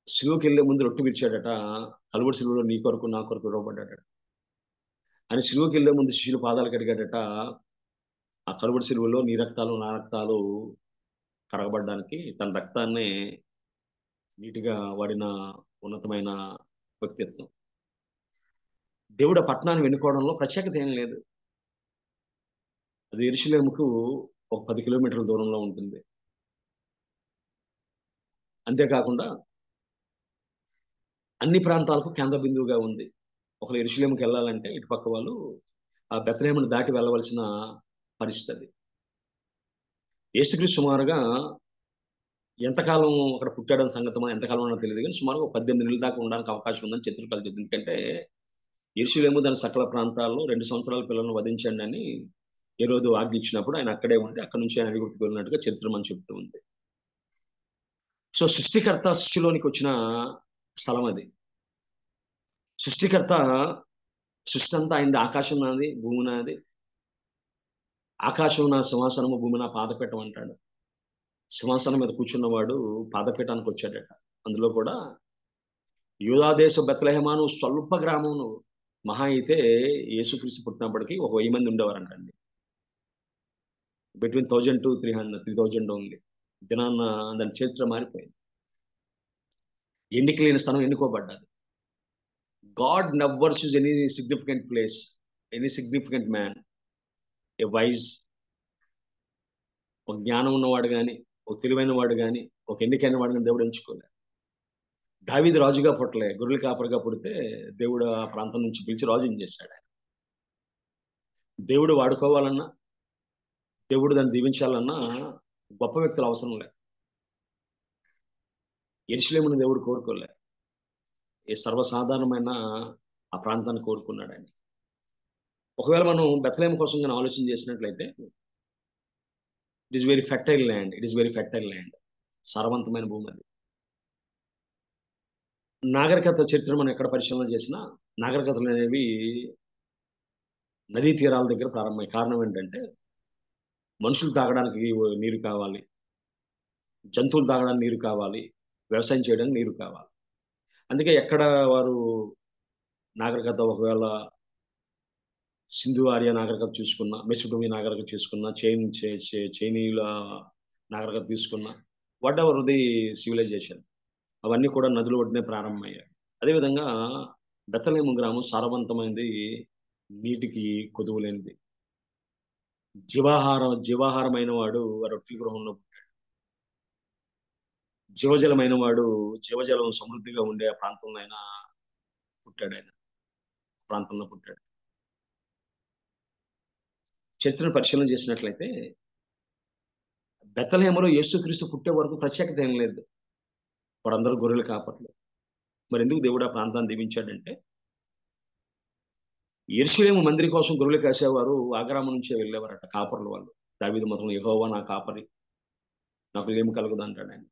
D: సిలువకి వెళ్ళే ముందు రొట్టె విరిచాడట, కలువరి సిలువలో నీ కొరకు నా కొరకు ఇవ్వబడ్డాడట. ఆయన సిలువకి వెళ్ళే ముందు శిష్యుల పాదాలు కడిగాడట, ఆ కలువరి సిలువలో నీ రక్తాలు నా రక్తాలు కడగబడ్డానికి తన రక్తాన్ని నీటిగా వాడిన ఉన్నతమైన వ్యక్తిత్వం. దేవుడు పట్టణాన్ని వెన్నుకోవడంలో ప్రత్యేకత ఏం లేదు. అది యెరూషలేముకు ఒక 10 కిలోమీటర్ల దూరంలో ఉంటుంది. అంతేకాకుండా అన్ని ప్రాంతాలకు కేంద్ర బిందువుగా ఉంది. ఒకరు యెరూషలేముకి వెళ్ళాలంటే ఇటుపక్క వాళ్ళు ఆ బెత్లెహేమును దాటి వెళ్ళవలసిన పరిస్థితి. యేసుక్రీస్తు సుమారుగా ఎంతకాలం అక్కడ పుట్టాడని సంగతి ఎంతకాలం అన్నా తెలియదు, కానీ సుమారుగా 18 నెలల దాకా ఉండడానికి అవకాశం ఉందని చరిత్రకారులు చెప్తుంది. ఎందుకంటే యెరూషలేము దాని సకల ప్రాంతాల్లో 2 సంవత్సరాల పిల్లలను వధించండి అని హేరోదు ఆజ్ఞ ఇచ్చినప్పుడు ఆయన అక్కడే ఉండి అక్కడి నుంచి ఆయన అడిగుట్టుకు వెళ్ళినట్టుగా చరిత్ర మనం చెప్తూ ఉంది. సో సృష్టికర్త సృష్టిలోనికి వచ్చిన స్థలం అది. సృష్టికర్త సృష్టి అంతా అయింది. ఆకాశం నాది, భూమి నాది. ఆకాశం నా సింహాసనము, భూమి నా పాదపీఠం అంటాడు. సింహాసనం మీద కూర్చున్నవాడు పాదపీఠానికి వచ్చాడట. అందులో కూడా యూదాదేశ బెత్లెహేమాను స్వల్ప గ్రామం నువ్వు. మహా అయితే యేసుక్రీస్తు పుట్టినప్పటికీ ఒక 1000 మంది ఉండేవారంటండి. బిట్వీన్ 1000 to 3000 ఉంది. దినాన్న దాని చరిత్ర మారిపోయింది. ఎన్నిక లేని స్థలం ఎన్నుకోబడ్డాది. God never choose any significant place, any significant man, a wise, ఒక జ్ఞానం ఉన్నవాడు కానీ, ఒక తెలివైన వాడు కానీ, ఒక ఎన్నికైన వాడు కానీ దేవుడు ఎంచుకోలే. దావీదు రాజుగా పుట్టలే, గొర్రెల కాపరిగా పుడితే దేవుడు ఆ ప్రాంతం నుంచి పిలిచి రాజుని చేశాడు. దేవుడు వాడుకోవాలన్నా, దేవుడు దాన్ని దీవించాలన్నా గొప్ప వ్యక్తులు అవసరం లే. యెరూషలేమును దేవుడు కోరుకోలే. ఏ సర్వసాధారణమైన ఆ ప్రాంతాన్ని కోరుకున్నాడు ఆయన. ఒకవేళ మనం బెత్లెహేము కోసం కానీ ఆలోచన చేసినట్లయితే, it is very fertile land, it is very fertile land. సారవంతమైన భూమి అది. నాగరికత చరిత్ర మనం ఎక్కడ పరిశీలన చేసినా నాగరికతలు అనేవి నదీ తీరాల దగ్గర ప్రారంభమయ్యాయి. కారణం ఏంటంటే, మనుషులు తాగడానికి నీరు కావాలి, జంతువులు తాగడానికి నీరు కావాలి, వ్యవసాయం చేయడానికి నీరు కావాలి. అందుకే ఎక్కడ వారు నాగరికత, ఒకవేళ సింధు ఆర్య నాగరికత చూసుకున్నా, మెసొపొటేమియా నాగరికత చూసుకున్నా, చైనీయుల నాగరికత తీసుకున్నా, వాట్ ఎవర్ ది సివిలైజేషన్, అవన్నీ కూడా నదుల ఒడ్డునే ప్రారంభమయ్యాయి. అదేవిధంగా బెత్లెహేము గ్రామం సారవంతమైనది, నీటికి కొదువులేనిది. జీవాహారమైన వాడు రొట్టెల గృహంలో పుట్టాడు. జీవజలమైన వాడు జీవజలం సమృద్ధిగా ఉండే ఆ ప్రాంతంలో ఆయన పుట్టాడు. ఆయన ప్రాంతంలో పుట్టాడు. చరిత్రను పరిశీలన చేసినట్లయితే బెత్లెహేములో యేసుక్రీస్తు పుట్టే వరకు ప్రత్యేకత ఏం లేదు. వారందరూ గొర్రెల కాపర్లు. మరి ఎందుకు దేవుడు ఆ ప్రాంతాన్ని దీవించాడంటే, యెరూషలేము మందిరం కోసం గొర్రెలు కాసేవారు ఆ గ్రామం నుంచే వెళ్ళేవారట, కాపర్లు వాళ్ళు. దావీదు మతంలో యెహోవా నా కాపరి, నాకు ఏమి కలగదు అంటాడు ఆయన.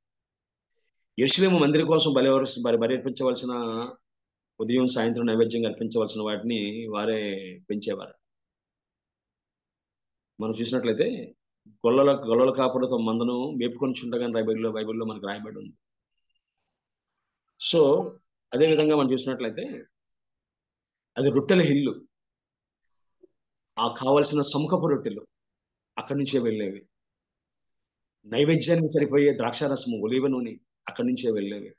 D: యెరూషలేము మందిరం కోసం బలి అర్పించవలసిన, ఉదయం సాయంత్రం నైవేద్యంగా అర్పించవలసిన వాటిని వారే పెంచేవారు. మనం చూసినట్లయితే గొల్లల కాపరులతో మందను మేపుకొని చుండగానే బైబిల్లో మనకు రాయబడి ఉంది. సో అదే విధంగా మనం చూసినట్లయితే అది రొట్టెల హిల్లు. ఆ కావలసిన సముఖపు రొట్టెలు అక్కడి నుంచే వెళ్ళేవి. నైవేద్యానికి సరిపోయే ద్రాక్షారసము, ఒలీవ నూనె అక్కడి నుంచే వెళ్ళేవి.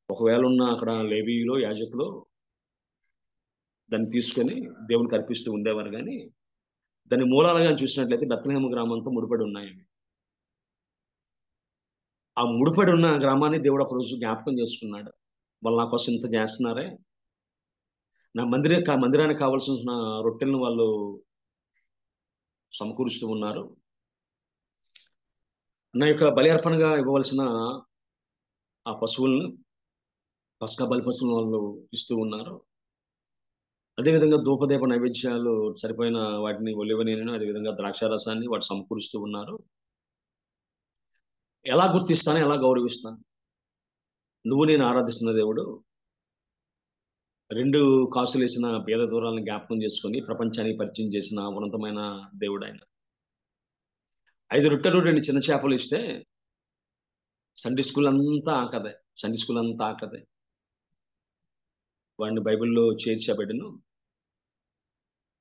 D: ఒకవేళ ఉన్న అక్కడ లేవీయులో యాజకులో దాన్ని తీసుకొని దేవునికి అర్పిస్తూ ఉండేవారు. కానీ దాని మూలాలుగా చూసినట్లయితే బెత్లెహేము గ్రామంతో ముడిపడి ఉన్నాయి. ఆ ముడిపడి ఉన్న గ్రామాన్ని దేవుడు ఒక రోజు జ్ఞాపకం చేసుకున్నాడు. వాళ్ళు నా కోసం ఇంత చేస్తున్నారే, నా మందిరానికి కావాల్సిన రొట్టెలను వాళ్ళు సమకూరుస్తూ ఉన్నారు, నా యొక్క బలి అర్పణగా ఇవ్వవలసిన ఆ పశువులను, పస్కా బలి పశువులను వాళ్ళు ఇస్తూ ఉన్నారు. అదేవిధంగా ధూపదీప నైవేద్యాలు సరిపోయిన వాటిని, ఒలివ నూనెను, అదేవిధంగా ద్రాక్షారసాన్ని వాటి సమకూరుస్తూ ఉన్నారు. ఎలా గుర్తిస్తాను, ఎలా గౌరవిస్తాను? నువ్వు నేను ఆరాధిస్తున్న దేవుడు 2 కాసులు వేసిన పేద దూరాలను జ్ఞాపకం చేసుకొని ప్రపంచానికి పరిచయం చేసిన ఉన్నతమైన దేవుడు ఆయన. 5 రొట్టెలు 2 చిన్న చేపలు ఇస్తే సండే స్కూల్ అంతా ఆకదే, సండే స్కూల్ అంతా ఆకదే. వాడిని బైబిల్లో చేర్చబెట్టను.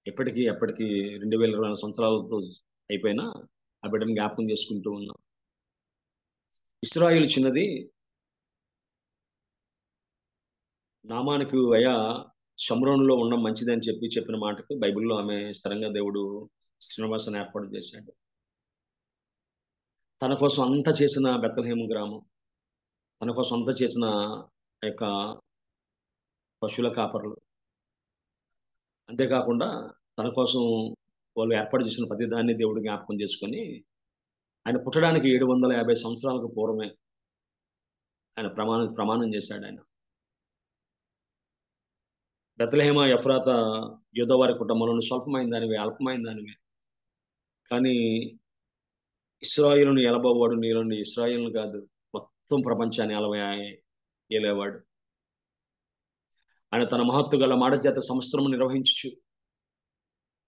D: ఎప్పటికీ 2024 సంవత్సరాలతో అయిపోయినా ఆ బిడ్డను జ్ఞాపకం చేసుకుంటూ ఉన్నాం. ఇశ్రాయేలు చిన్నది, నామానికి అయా షమ్రోనులో ఉండడం మంచిదని చెప్పిన మాటకు బైబిల్లో ఆమె స్థిరంగా దేవుడు శ్రీనివాసాన్ని ఏర్పాటు చేశాడు. తన కోసం అంతా చేసిన బెత్లెహేము గ్రామం, తన కోసం అంతా చేసిన ఆ యొక్క పశువుల కాపర్లు, అంతేకాకుండా తన కోసం వాళ్ళు ఏర్పాటు చేసిన ప్రతి దాన్ని దేవుడు జ్ఞాపకం చేసుకొని, ఆయన పుట్టడానికి 750 సంవత్సరాలకు పూర్వమే ఆయన ప్రమాణం చేశాడు. ఆయన బెత్లెహేమ ఎఫ్రాత యూదావారి కుటుంబంలోని స్వల్పమైన దానివే, అల్పమైన దానివే. కానీ ఇశ్రాయేలును ఏలబోవాడు నీలోని ఇశ్రాయేలును కాదు, మొత్తం ప్రపంచాన్ని ఏలేవాడు. ఆయన తన మహత్తు గల మాట చేత సమస్తము నిర్వహించు.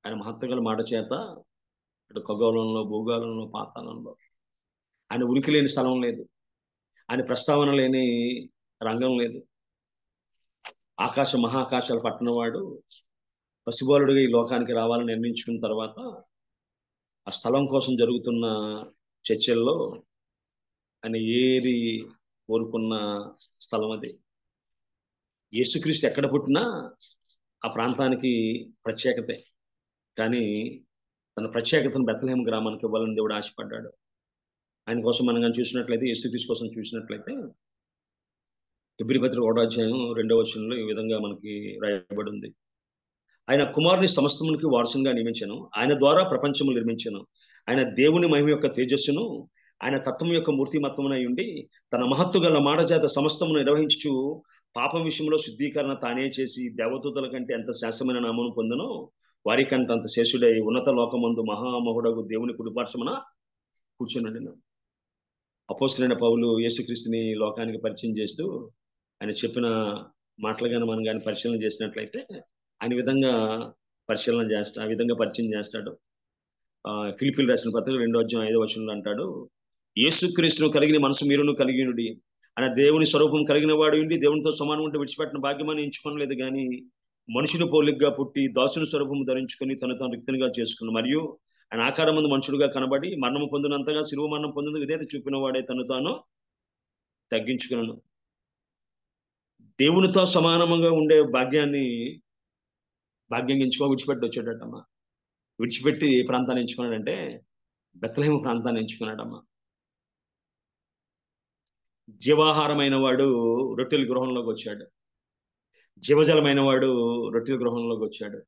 D: ఆయన మహత్తు గల మాట చేత ఇటు ఖగోళంలో, భూగోళంలో, పాతాళంలో ఆయన ఉనికి లేని స్థలం లేదు. ఆయన ప్రస్తావన లేని రంగం లేదు. మహాకాశాలు పట్టినవాడు పసిబాలుడిగా ఈ లోకానికి రావాలని నిర్ణయించుకున్న తర్వాత ఆ స్థలం కోసం జరుగుతున్న చర్చల్లో ఆయన ఏది కోరుకున్న స్థలం అది. యేసుక్రీస్తు ఎక్కడ పుట్టినా ఆ ప్రాంతానికి ప్రత్యేకతే. కానీ తన ప్రత్యేకతను బెత్లెహేం గ్రామానికి ఇవ్వాలని దేవుడు ఆశపడ్డాడు. ఆయన కోసం మనం కానీ చూసినట్లయితే, యేసుక్రీస్తు కోసం చూసినట్లయితే హెబ్రీ పత్రిక 1వ అధ్యాయం 2వ వచనంలో ఈ విధంగా మనకి రాయబడి ఉంది. ఆయన కుమారుని సమస్తమునికి వారసునిగా నియమించాను. ఆయన ద్వారా ప్రపంచము నిర్మించాను. ఆయన దేవుని మహిమ యొక్క తేజస్సును, ఆయన తత్వం యొక్క మూర్తిమత్వమునై ఉండి తన మహత్తు గల మాట చేత సమస్తమును నిర్వహించు పాపం విషయంలో శుద్ధీకరణ తానే చేసి దేవదూతల కంటే ఎంత శ్రేష్టమైన నామను పొందునో వారికంటే అంత శేషుడై ఉన్నత లోకమందు మహామహుడగు దేవుని కుడిపార్శ్వమున కూర్చున్నాడు. అపోస్తలుడైన పౌలు యేసుక్రీస్తుని లోకానికి పరిచయం చేస్తూ ఆయన చెప్పిన మాటలుగానే మనం కానీ పరిశీలన చేసినట్లయితే ఆయన విధంగా ఆ విధంగా పరిచయం చేస్తాడు. ఫిలిప్పీయులకు రాసిన పత్రిక 2వ అధ్యాయం 5వ వచనంలో అంటాడు, యేసుక్రీస్తును కలిగిన మనసు మీరును కలిగినుడి. ఆయన దేవుని స్వరూపం కలిగిన వాడు ఉండి దేవునితో సమానం ఉంటే విడిచిపెట్టిన భాగ్యమని ఎంచుకోనలేదు, కానీ మనుషుని పోలికగా పుట్టి దాసుని స్వరూపం ధరించుకుని తను తాను రిక్తునిగా చేసుకున్నాడు. మరియు ఆయన ఆకారం ముందు మనుషుడుగా కనబడి మరణం పొందినంతగా శిలువ మరణం పొందిన విధేయత చూపిన వాడే తను తాను తగ్గించుకున్నాను. దేవునితో సమానంగా ఉండే భాగ్యంగా విడిచిపెట్టి వచ్చాడటమ్మా. విడిచిపెట్టి ఏ ప్రాంతాన్ని ఎంచుకున్నాడంటే బెత్లెహేము ప్రాంతాన్ని ఎంచుకున్నాడమ్మా. జీవాహారమైన వాడు రొట్టెల గృహంలోకి వచ్చాడు. జీవజలమైన వాడు రొట్టెల గృహంలోకి వచ్చాడు.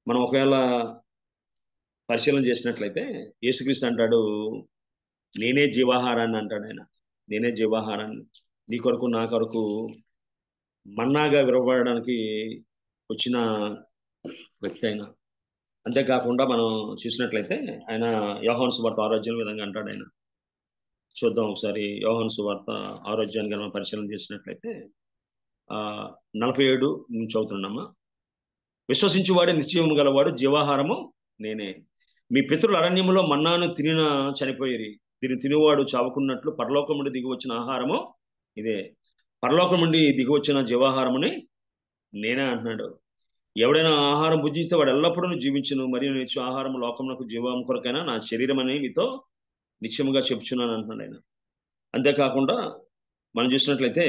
D: మనం ఒకవేళ పరిశీలన చేసినట్లయితే యేసుక్రీస్తు అంటాడు, నేనే జీవాహారాన్ని అంటాడు. ఆయన నేనే జీవాహారాన్ని, నీ కొరకు నా కొరకు మన్నాగా విరవబడడానికి వచ్చిన వ్యక్తి ఆయన. అంతేకాకుండా మనం చూసినట్లయితే ఆయన యోహాను సువార్త 6వ అధ్యాయం విధంగా అంటాడు. ఆయన చూద్దాం ఒకసారి యోహాను సువార్త 6వ అధ్యాయాన్ని మనం పరిశీలన చేసినట్లయితే 47 నుంచి చదువుతున్నామా. విశ్వసించువాడే నిశ్చయము గలవాడు, జీవాహారము నేనే. మీ పితరుల అరణ్యములో మన్నాను తినిన చనిపోయేరి, దీన్ని తినేవాడు చావుకున్నట్లు పరలోకం నుండి దిగి వచ్చిన ఆహారము ఇదే. పరలోకం నుండి దిగి వచ్చిన జీవాహారముని నేనే అంటున్నాడు. ఎవడైనా ఆహారం భుజిస్తే వాడు ఎల్లప్పుడూ జీవించును, మరియు నేను ఇచ్చే ఆహారం లోకమునకు జీవం కొరకైనా నా శరీరం అని మీతో నిశ్చయముగా చెప్తున్నాను అంటున్నాడు ఆయన. అంతేకాకుండా మనం చూసినట్లయితే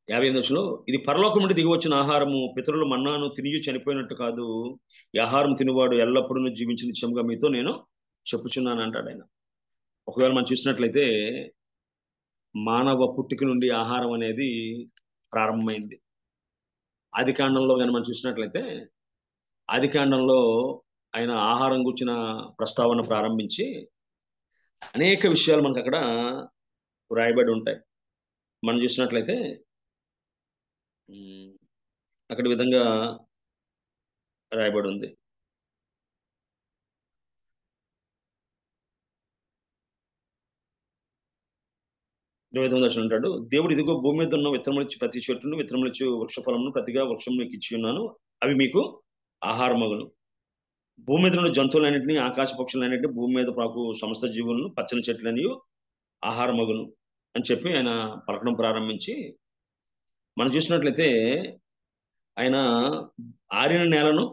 D: 58 ఇది పరలోకం నుండి దిగి వచ్చిన ఆహారము, పితరులు మన్నాను తిని చనిపోయినట్టు కాదు, ఈ ఆహారం తినేవాడు ఎల్లప్పుడూ జీవించిన నిశ్చయముగా మీతో నేను చెప్పుచున్నాను అంటాడు ఆయన. ఒకవేళ మనం చూసినట్లయితే మానవ పుట్టుక నుండి ఆహారం అనేది ప్రారంభమైంది. ఆది కాండంలో కానీ మనం చూసినట్లయితే ఆది కాండంలో ఆయన ఆహారం గురించిన ప్రస్తావన ప్రారంభించి అనేక విషయాలు మనకు అక్కడ రాయబడి ఉంటాయి. మనం చూసినట్లయితే అక్కడ విధంగా రాయబడి ఉంది. అంటాడు, దేవుడు ఇదిగో భూమి మీద ఉన్న విత్తనములిచ్చి ప్రతి చెట్టును, విత్తనములిచ్చి వృక్ష ఫలమును ప్రతిగా వృక్షం మీకు ఇచ్చి ఉన్నాను, అవి మీకు ఆహారమగును. భూమి మీద ఉన్న జంతువులన్నింటినీ, ఆకాశ పక్షులన్నింటినీ, భూమి మీద పాకు సమస్త జీవులను, పచ్చని చెట్లని ఆహారమగును అని చెప్పి ఆయన పలకడం ప్రారంభించి మనం చూసినట్లయితే ఆయన ఆరిన నేలను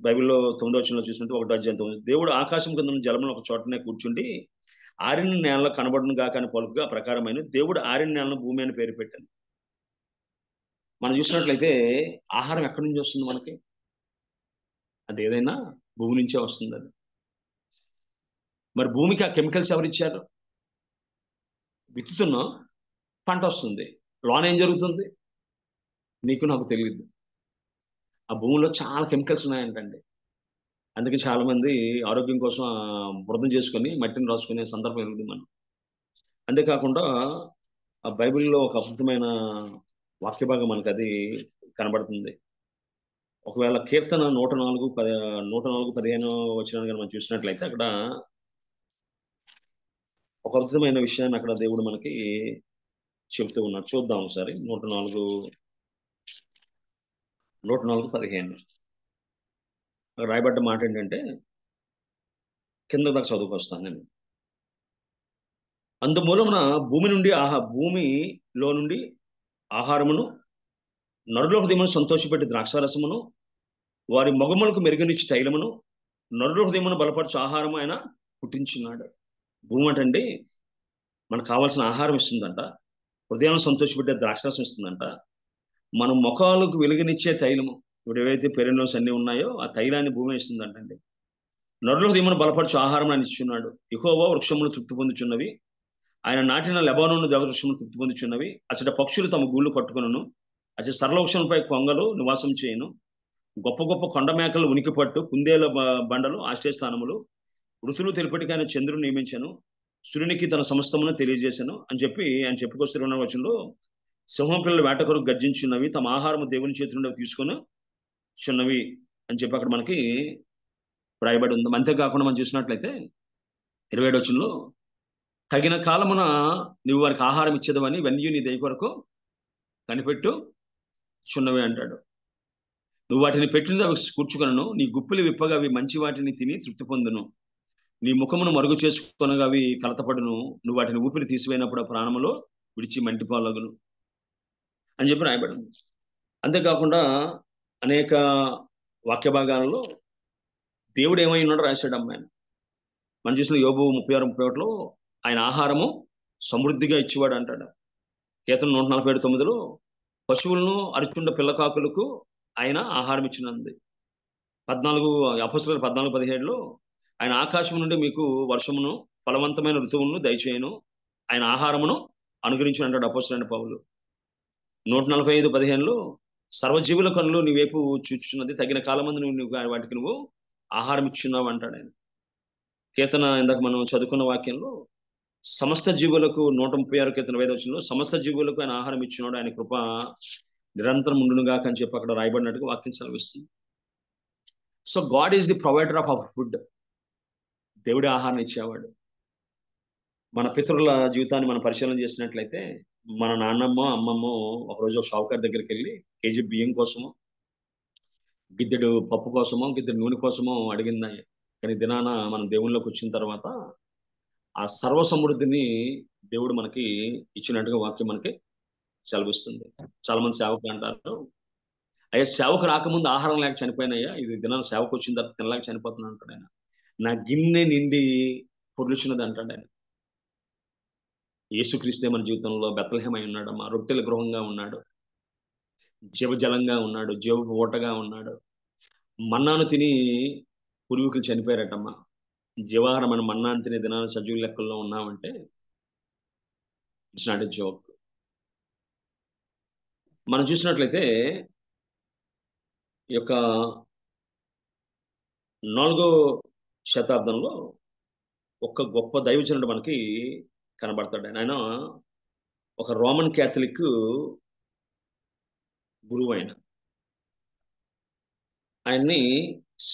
D: బైబిల్లో 9వ వచనంలో చూసినట్టు 1వ అధ్యాయం 9, దేవుడు ఆకాశం కింద ఉన్న జలమును ఒక చోటనే కూర్చుండి ఆరిన నేలలో కనబడును గాక అని పలుకుగా ప్రకారమైన దేవుడు ఆరిన నేలను భూమి అని పేరు పెట్టాను. మనం చూసినట్లయితే ఆహారం ఎక్కడి నుంచి వస్తుంది మనకి? అది ఏదైనా భూమి నుంచే వస్తుంది. అది మరి భూమికి ఆ కెమికల్స్ ఎవరిచ్చారు? విత్తుతున్నా పంట వస్తుంది, లోన ఏం జరుగుతుంది నీకు నాకు తెలియదు. ఆ భూమిలో చాలా కెమికల్స్ ఉన్నాయంటండి. అందుకే చాలా మంది ఆరోగ్యం కోసం బృదం చేసుకొని మట్టిని రాసుకునే సందర్భం ఉంది మనం. అంతేకాకుండా ఆ బైబిల్లో ఒక అద్భుతమైన వాక్య భాగం మనకు అది కనబడుతుంది. ఒకవేళ కీర్తన 104:15 వచనాన్ని మనం చూసినట్లయితే అక్కడ ఒక అద్భుతమైన విషయాన్ని అక్కడ దేవుడు మనకి చెప్తూ ఉన్నారు. చూద్దాం ఒకసారి. 104:15 రాయబడ్డ మాట ఏంటంటే, కింద దాకా చదువుకొస్తాను నేను. అందుమూలమున భూమిలో నుండి ఆహారమును, నరుల హృదయమును సంతోషపెట్టి ద్రాక్షారసమును, వారి మొగములకు మెరుగునిచ్చి తైలమును, నరుల హృదయమును బలపరచు ఆహారము ఆయన పుట్టించున్నాడు. భూమి అంటే మనకు కావాల్సిన ఆహారం ఇస్తుందంట, హృదయాన్ని సంతోషపెట్టే ద్రాక్షరసం ఇస్తుందంట, మన ముఖాలకు వెలుగునిచ్చే తైలము, ఇప్పుడు ఏవైతే పెరినోస్ అన్ని ఉన్నాయో ఆ తైలాన్ని భూమి ఇస్తుందంటండి. నరుల హృదయమును బలపరచు ఆహారం ఆయన ఇస్తున్నాడు. యెహోవా వృక్షములు తృప్తి పొందుచున్నవి, ఆయన నాటిన లెబానోను దేవవృక్షములు తృప్తి పొందుచున్నవి. అసలు పక్షులు తమ గూళ్ళు కట్టుకొనును, అసలు సరళవృక్షంపై కొంగలు నివాసం చేయను. గొప్ప గొప్ప కొండ మేకలు ఉనికి పట్టు, కుందేల బండలు ఆశ్రయస్థానములు, వృతులు తెలుపటికి ఆయన చంద్రుని నియమించాను, సూర్యునికి తన సమస్తమును తెలియజేశాను అని చెప్పి ఆయన చెప్పుకొస్తే 2వ వచనంలో, సింహం పిల్లలు వేట కొరకు గర్జించున్నవి, తమ ఆహారము దేవుని చేతి నుండి తీసుకొని చున్నవి అని చెప్పి అక్కడ మనకి రాయబడి ఉంది. అంతేకాకుండా మనం చూసినట్లయితే 27వ వచనంలో, తగిన కాలమున నువ్వు వారికి ఆహారం ఇచ్చేదవని ఇవన్నీ నీ దయ కొరకు కనిపెట్టు చున్నవి అంటాడు. నువ్వు వాటిని పెట్టినది అవి కూర్చుకొనను, నీ గుప్పులు విప్పగా అవి మంచి వాటిని తిని తృప్తి పొందును, నీ ముఖమును మరుగు చేసుకొనగా అవి కలతపడును, నువ్వు వాటిని ఊపిరి తీసిపోయినప్పుడు ఆ ప్రాణములో విడిచి మంటిపాలగును అని చెప్పి రాయబడింది. అంతేకాకుండా అనేక వాక్య భాగాలలో దేవుడు ఏమై ఉన్నాడో రాశాడు అమ్మాయి. మనం చూసిన యోబు 36:31లో ఆయన ఆహారము సమృద్ధిగా ఇచ్చేవాడు అంటాడు. కీర్తన 147:9లో పశువులను అరుచుకున్న పిల్లకాకులకు ఆయన ఆహారం ఇచ్చినది. అపొస్తలుల 14:17లో ఆయన ఆకాశం నుండి మీకు వర్షమును ఫలవంతమైన ఋతువులను దయచేయను, ఆయన ఆహారమును అనుగ్రహించిన అంటాడు అపొస్తలుడైన పౌలు. 145:15లో సర్వజీవుల కన్నులు నీ వైపు చూచుచున్నది, తగిన కాలమందు వాటికి నువ్వు ఆహారం ఇచ్చున్నావు అంటాడు ఆయన. కీర్తన ఇందాక మనం చదువుకున్న వాక్యంలో సమస్త జీవులకు 136 కీర్తన 5వ వచనంలో సమస్త జీవులకు ఆయన ఆహారం ఇచ్చినాడు, ఆయన కృప నిరంతరం ఉండునుగాక అని చెప్పి అక్కడ రాయబడినట్టుగా వాక్యం సెలవిస్తుంది. So God is the provider of our food. దేవుడి ఆహారం ఇచ్చేవాడు. మన పితరుల జీవితాన్ని మనం పరిశీలన చేసినట్లయితే, మన నాన్నమ్మో అమ్మమ్మో ఒకరోజు ఒక షావుకారి దగ్గరికి వెళ్ళి కేజీ బియ్యం కోసమో, గిద్దెడు పప్పు కోసమో, గిద్దెడు నూనె కోసమో అడిగింది. కానీ దినాన మనం దేవుళ్ళలోకి వచ్చిన తర్వాత ఆ సర్వ సమృద్ధిని దేవుడు మనకి ఇచ్చినట్టుగా వాక్యం మనకి సెలవిస్తుంది. చాలా మంది సేవకులు అంటారు, అయ్యా సేవకు రాకముందు ఆహారం లేక చనిపోయినయ్యా, ఇది దినాన సేవకు వచ్చిన తర్వాత తినలేక చనిపోతున్నాను అంటాడు ఆయన. నా గిన్నె నిండి పొర్లుచున్నది అంటాడు ఆయన. యేసుక్రీస్తే మన జీవితంలో బెత్లెహేం అయి ఉన్నాడమ్మా, రొట్టెల గృహంగా ఉన్నాడు, జీవజలంగా ఉన్నాడు, జీవపు ఓటగా ఉన్నాడు. మన్నాను తిని పూర్వీకులు చనిపోయారటమ్మా. జీవాహారమైన మన్నాను తినే దినాన సజీవ లెక్కల్లో ఉన్నామంటే ఇట్స్ నాట్ ఎ జోక్. మనం చూసినట్లయితే ఈ యొక్క 4వ శతాబ్దంలో ఒక గొప్ప దైవజనుడు మనకి కనబడతాడు. ఆయన ఒక రోమన్ క్యాథలిక్ గురువు. ఆయన్ని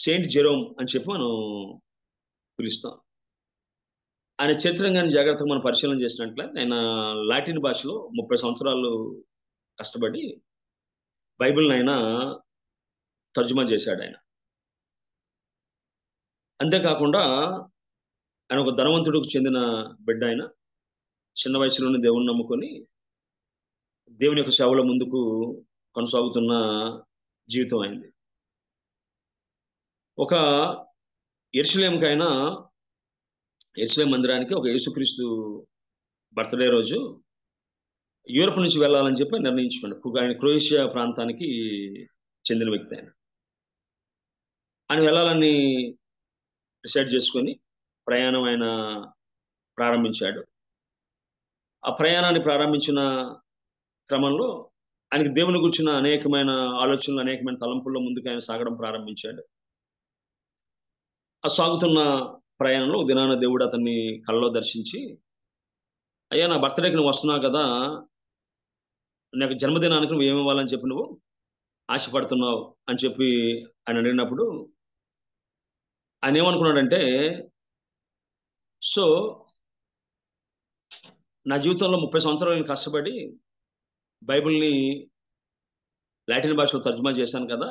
D: సెయింట్ జెరోమ్ అని చెప్పి మనం పిలుస్తాం. ఆయన చరిత్రంగాన్ని జాగ్రత్తగా మనం పరిశీలన చేసినట్లయితే, ఆయన లాటిన్ భాషలో 30 సంవత్సరాలు కష్టపడి బైబిల్ని ఆయన తర్జుమా చేశాడు ఆయన. అంతేకాకుండా ఆయన ఒక ధనవంతుడికి చెందిన బిడ్డ. ఆయన చిన్న వయసులోనే దేవుణ్ణి నమ్ముకొని దేవుని యొక్క సేవలో ముందుకు కొనసాగుతున్న జీవితం అయింది. ఒక యెరూషలేంకి ఆయన యెరూషలేం మందిరానికి ఒక యేసుక్రీస్తు బర్త్డే రోజు యూరప్ నుంచి వెళ్ళాలని చెప్పి నిర్ణయించుకున్నాడు. ఆయన క్రొయేషియా ప్రాంతానికి చెందిన వ్యక్తి. ఆయన వెళ్ళాలని డిసైడ్ చేసుకొని ప్రయాణం ఆయన ప్రారంభించాడు. ఆ ప్రయాణాన్ని ప్రారంభించిన క్రమంలో ఆయనకి దేవుని గురించిన అనేకమైన ఆలోచనలు, అనేకమైన తలంపుల్లో ముందుకు ఆయన సాగడం ప్రారంభించాడు. ఆ సాగుతున్న ప్రయాణంలో దినాన దేవుడు అతన్ని కలలో దర్శించి, అయ్యా నా బర్త్డేకి నువ్వు వస్తున్నావు కదా, నాకు జన్మదినానికి నువ్వు ఏమి ఇవ్వాలని చెప్పి నువ్వు ఆశపడుతున్నావు అని చెప్పి ఆయన అడిగినప్పుడు ఆయన ఏమనుకున్నాడంటే, సో నా జీవితంలో 30 సంవత్సరాలు నేను కష్టపడి బైబిల్ని లాటిన్ భాషలో తర్జుమా చేశాను కదా,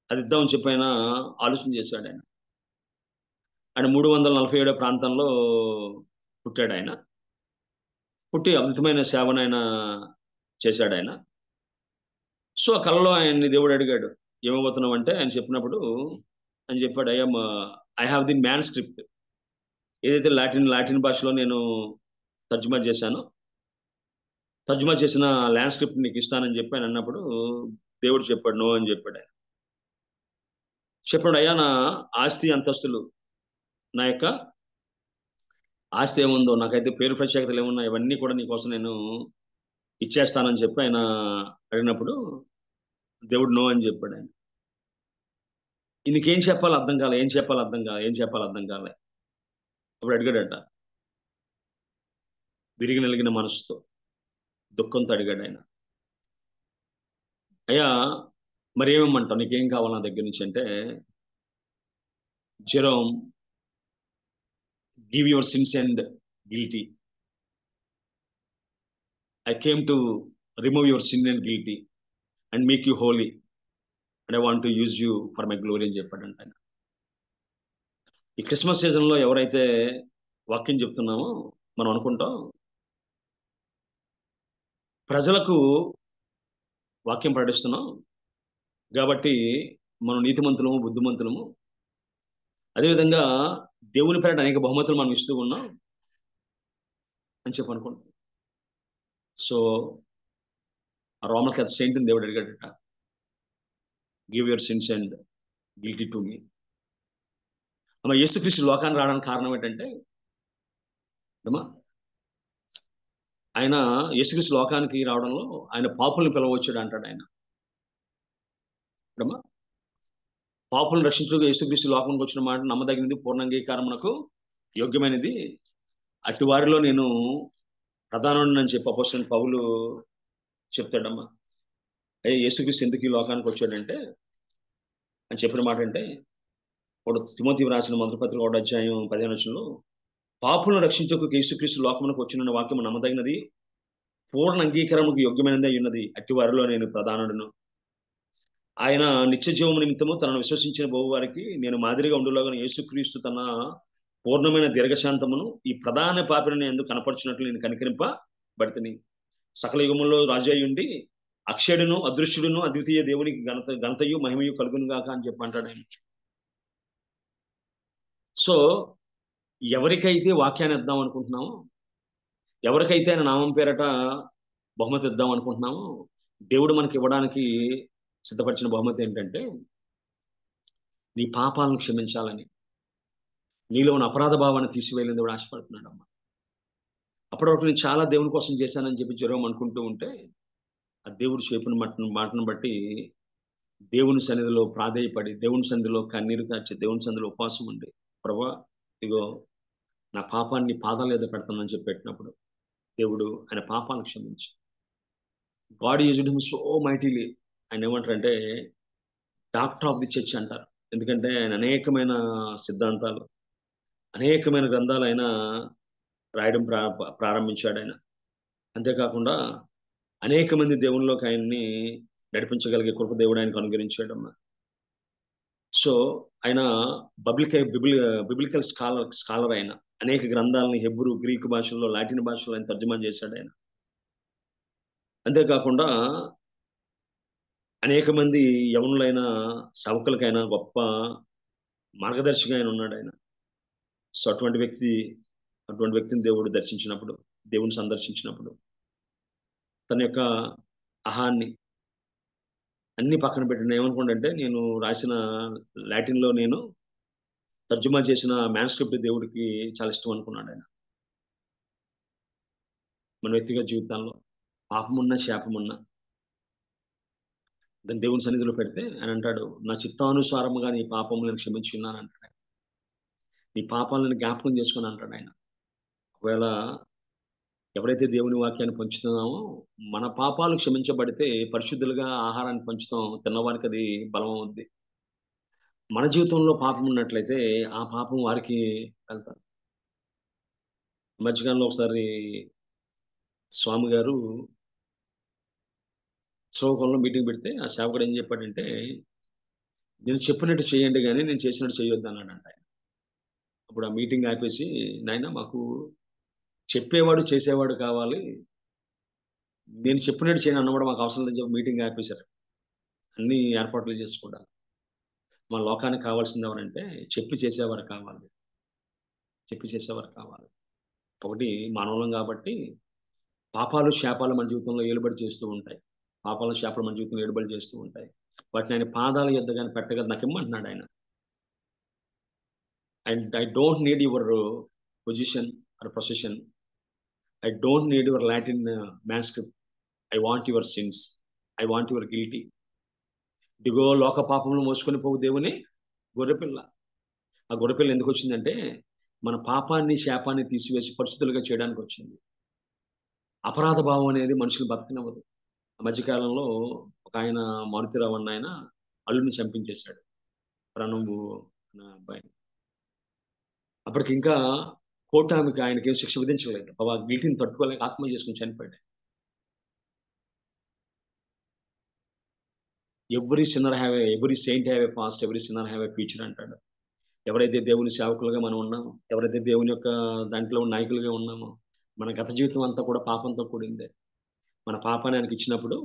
D: అది ఇద్దామని చెప్పి ఆయన ఆలోచన చేశాడు. ఆయన 347 ప్రాంతంలో పుట్టాడు. ఆయన పుట్టి అద్భుతమైన సేవను ఆయన చేశాడు. ఆయన సో ఆ కళలో ఆయన్ని దేవుడు అడిగాడు, ఏమవుతున్నావు అంటే, ఆయన చెప్పినప్పుడు ఆయన చెప్పాడు, I have the man script. ఏదైతే లాటిన్ భాషలో నేను తర్జుమా చేశానో, తర్జుమా చేసిన ల్యాండ్ స్క్రిప్ట్ నీకు ఇస్తానని చెప్పి ఆయన అన్నప్పుడు దేవుడు చెప్పాడు, నో అని చెప్పాడు. ఆయన చెప్పాడు, అయ్యా నా ఆస్తి అంతస్తులు, నా యొక్క ఆస్తి ఏముందో, నాకైతే పేరు ప్రత్యేకతలు ఏమున్నా, ఇవన్నీ కూడా నీకోసం నేను ఇచ్చేస్తానని చెప్పి ఆయన అడిగినప్పుడు దేవుడు నో అని చెప్పాడు. ఆయన నీకేం చెప్పాలి అర్థం కాలే, ఏం చెప్పాలి అర్థం కాలే. అప్పుడు అడిగాడట, విరిగి నలిగిన మనసుతో దుఃఖంతో అడిగాడు ఆయన, అయ్యా మరి ఏమేమంటావు, నీకేం కావాలి నా దగ్గర నుంచి అంటే, Jerome, give your sins and guilty. I came to remove your sin and guilty and make you holy, and I want to use you for my glory అని చెప్పాడంట ఆయన. ఈ క్రిస్మస్ సీజన్లో ఎవరైతే వాక్యం చెప్తున్నామో మనం అనుకుంటాం, ప్రజలకు వాక్యం ప్రకటిస్తున్నాం కాబట్టి మనం నీతిమంతులము, బుద్ధిమంతులము, అదేవిధంగా దేవుని పేరిట అనేక బహుమతులు మనం ఇస్తూ ఉన్నాం అని చెప్పి అనుకుంటాం. సో ఆ రోమన్ క్యాథలిక్ సెయింట్ని దేవుడు అడిగాడట, give your sins and guilty to me. అమ్మ యేసుక్రీస్తు లోకాన్ని రావడానికి కారణం ఏంటంటే, అమ్మా ఆయన యేసుక్రీస్తు లోకానికి రావడంలో ఆయన పాపుల్ని పిలవచ్చాడు అంటాడు ఆయన. అమ్మా పాపులను రక్షించుటకు యేసుక్రీస్తు లోకానికి వచ్చిన మాట నమ్మదగినది, పూర్ణ అంగీకారమునకు యోగ్యమైనది, అట్టి వారిలో నేను ప్రధానుడిని అని చెప్పి అపోస్తలుడైన పౌలు చెప్తాడమ్మా. అయ్యే యేసుక్రీస్తు ఎందుకు ఈ లోకానికి వచ్చాడంటే అని చెప్పిన మాట అంటే, ఒకడు తిమోతికి రాసిన మొదటి పత్రిక 1వ అధ్యాయం 15వ వచనంలో, పాపులను రక్షించుటకు యేసుక్రీస్తు లోకమునకు వచ్చిన వాక్యము నమ్మదగినది, పూర్ణ అంగీకారముకు యోగ్యమైనది అయి ఉన్నది, అట్టి వారిలో నేను ప్రధానుడును. ఆయన నిత్య జీవము నిమిత్తము తనను విశ్వసించిన బహువారికి నేను మాదిరిగా ఉండులాగా యేసుక్రీస్తు తన పూర్ణమైన దీర్ఘశాంతమును ఈ ప్రధాన పాపిని ఎందుకు కనపరిచినట్లు నేను కనికరింపబడితిని. సకల యుగములో రాజు అయి ఉండి అక్షయుడును, అదృశ్యుడును, అద్వితీయ దేవునికి ఘనతయు మహిమయు కలుగును గాక అని చెప్పి అంటాడు ఆయన. సో ఎవరికైతే వాక్యాన్ని ఇద్దాం అనుకుంటున్నామో, ఎవరికైతే ఆయన నామం పేరట బహుమతి ఇద్దాం అనుకుంటున్నామో, దేవుడు మనకి ఇవ్వడానికి సిద్ధపరిచిన బహుమతి ఏంటంటే, నీ పాపాలను క్షమించాలని, నీలో ఉన్న అపరాధ భావాన్ని తీసివేయాలని దేవుడు ఆశపడుతున్నాడు. అమ్మ అప్పటి వరకు నేను చాలా దేవుని కోసం చేశానని చెప్పి జెరోమ్ అనుకుంటూ ఉంటే, ఆ దేవుడు చెప్పిన మాటను బట్టి దేవుని సన్నిధిలో ప్రాధేయపడి, దేవుని సన్నిధిలో కన్నీరు కార్చి, దేవుని సన్నిధిలో ఉపవాసం ఉండి, ప్రభువా ఇగో నా పాపాన్ని పాదాల మీద పెడతానని చెప్పి పెట్టినప్పుడు దేవుడు ఆయన పాపాలను క్షమించి, God used him so mightily. ఆయన ఏమంటారంటే డాక్టర్ ఆఫ్ ది చర్చ్ అంటారు. ఎందుకంటే ఆయన అనేకమైన సిద్ధాంతాలు, అనేకమైన గ్రంథాలు ఆయన రాయడం ప్రారంభించాడు ఆయన. అంతేకాకుండా అనేక మంది దేవునిలోకి ఆయన్ని నడిపించగలిగే కృప దేవుడు ఆయనకు అనుగ్రహించాడమ్మా. సో ఆయన బిబ్లికల్ స్కాలర్ ఆయన. అనేక గ్రంథాలని హెబ్రూ, గ్రీకు భాషల్లో, లాటిన్ భాషలో ఆయన తర్జుమా చేశాడు ఆయన. అంతేకాకుండా అనేక మంది యవనులైన సేవకులకైనా గొప్ప మార్గదర్శిగా ఆయన ఉన్నాడు ఆయన. సో అటువంటి వ్యక్తిని దేవుడు దర్శించినప్పుడు, దేవుని సందర్శించినప్పుడు తన యొక్క అహాన్ని అన్ని పక్కన పెట్టిన ఏమనుకోండి, నేను రాసిన లాటిన్లో నేను తర్జుమా చేసిన మ్యాన్స్క్రిప్ట్ దేవుడికి చాలా ఇష్టం అనుకున్నాడు ఆయన. మన వ్యక్తిగత జీవితాల్లో పాపమున్నా శాపమున్నా దాన్ని దేవుని సన్నిధిలో పెడితే ఆయన అంటాడు, నా చిత్తానుసారముగా నీ పాపములను క్షమించున్నాను అంటాడు. నీ పాపాలను జ్ఞాపకం చేసుకుని అంటాడు ఆయన. ఒకవేళ ఎవరైతే దేవుని వాక్యాన్ని పంచుతున్నామో, మన పాపాలు క్షమించబడితే పరిశుద్ధులుగా ఆహారాన్ని పంచుతాం, తిన్నవారికి అది బలం అవుద్ది. మన జీవితంలో పాపం ఉన్నట్లయితే ఆ పాపం వారికి వెళ్తారు. మధ్యకాలంలో ఒకసారి స్వామి గారు శ్రీకాకుళంలో మీటింగ్ పెడితే ఆ సేవకుడు ఏం చెప్పాడంటే, నేను చెప్పినట్టు చేయండి కానీ నేను చేసినట్టు చేయొద్దు అన్నాడంట ఆయన. అప్పుడు ఆ మీటింగ్ ఆపేసి, నాయన మాకు చెప్పేవాడు చేసేవాడు కావాలి, నేను చెప్పినట్టు చేయను అన్నవాడు మాకు అవసరం లేదని చెప్పి మీటింగ్ ఆపేశారు. అన్ని ఏర్పాట్లు చేసుకోవడానికి. మన లోకానికి కావాల్సింది ఎవరంటే చెప్పి చేసేవారు కావాలి, చెప్పి చేసేవారు కావాలి. ఒకటి మానవులం కాబట్టి పాపాలు శాపాలు మన జీవితంలో ఏలుబడి చేస్తూ ఉంటాయి. పాపాలు శాపాలు మన జీవితంలో ఏలుబడి చేస్తూ ఉంటాయి. వాటిని ఆయన పాదాల యొద్ద కానీ పెట్టగా నాకు ఇమ్మంటున్నాడు ఆయన. And I don't need your position or position. I don't need your Latin manuscript. I want your sins. I want your guilty. ఇదిగో లోక పాపములు మోసుకొని పోవు దేవుని గొర్రెపిల్ల. ఆ గొర్రెపిల్ల ఎందుకు వచ్చిందంటే మన పాపాన్ని శాపాన్ని తీసివేసి పరిశుద్ధులుగా చేయడానికి వచ్చింది. అపరాధ భావం అనేది మనుషులు బతకనివ్వదు. ఆ మధ్యకాలంలో ఒక ఆయన మారుతిరావు అన్న ఆయన అల్లుని చంపించేశాడు, ప్రణబు అన్న అబ్బాయిని. అప్పటికి ఇంకా కోర్టు ఆమెకి ఆయనకి ఏం శిక్ష విధించలేదు. ఆ గిల్టీని తట్టుకోలేక ఆత్మ చేసుకుని చనిపోయాడు. Every Saint have a past, every sinner have a future అంటాడు. ఎవరైతే దేవుని సేవకులుగా మనం ఉన్నామో, ఎవరైతే దేవుని యొక్క దాంట్లో నాయకులుగా ఉన్నామో, మన గత జీవితం అంతా కూడా పాపంతో కూడిందే. మన పాపాన్ని ఆయనకి ఇచ్చినప్పుడు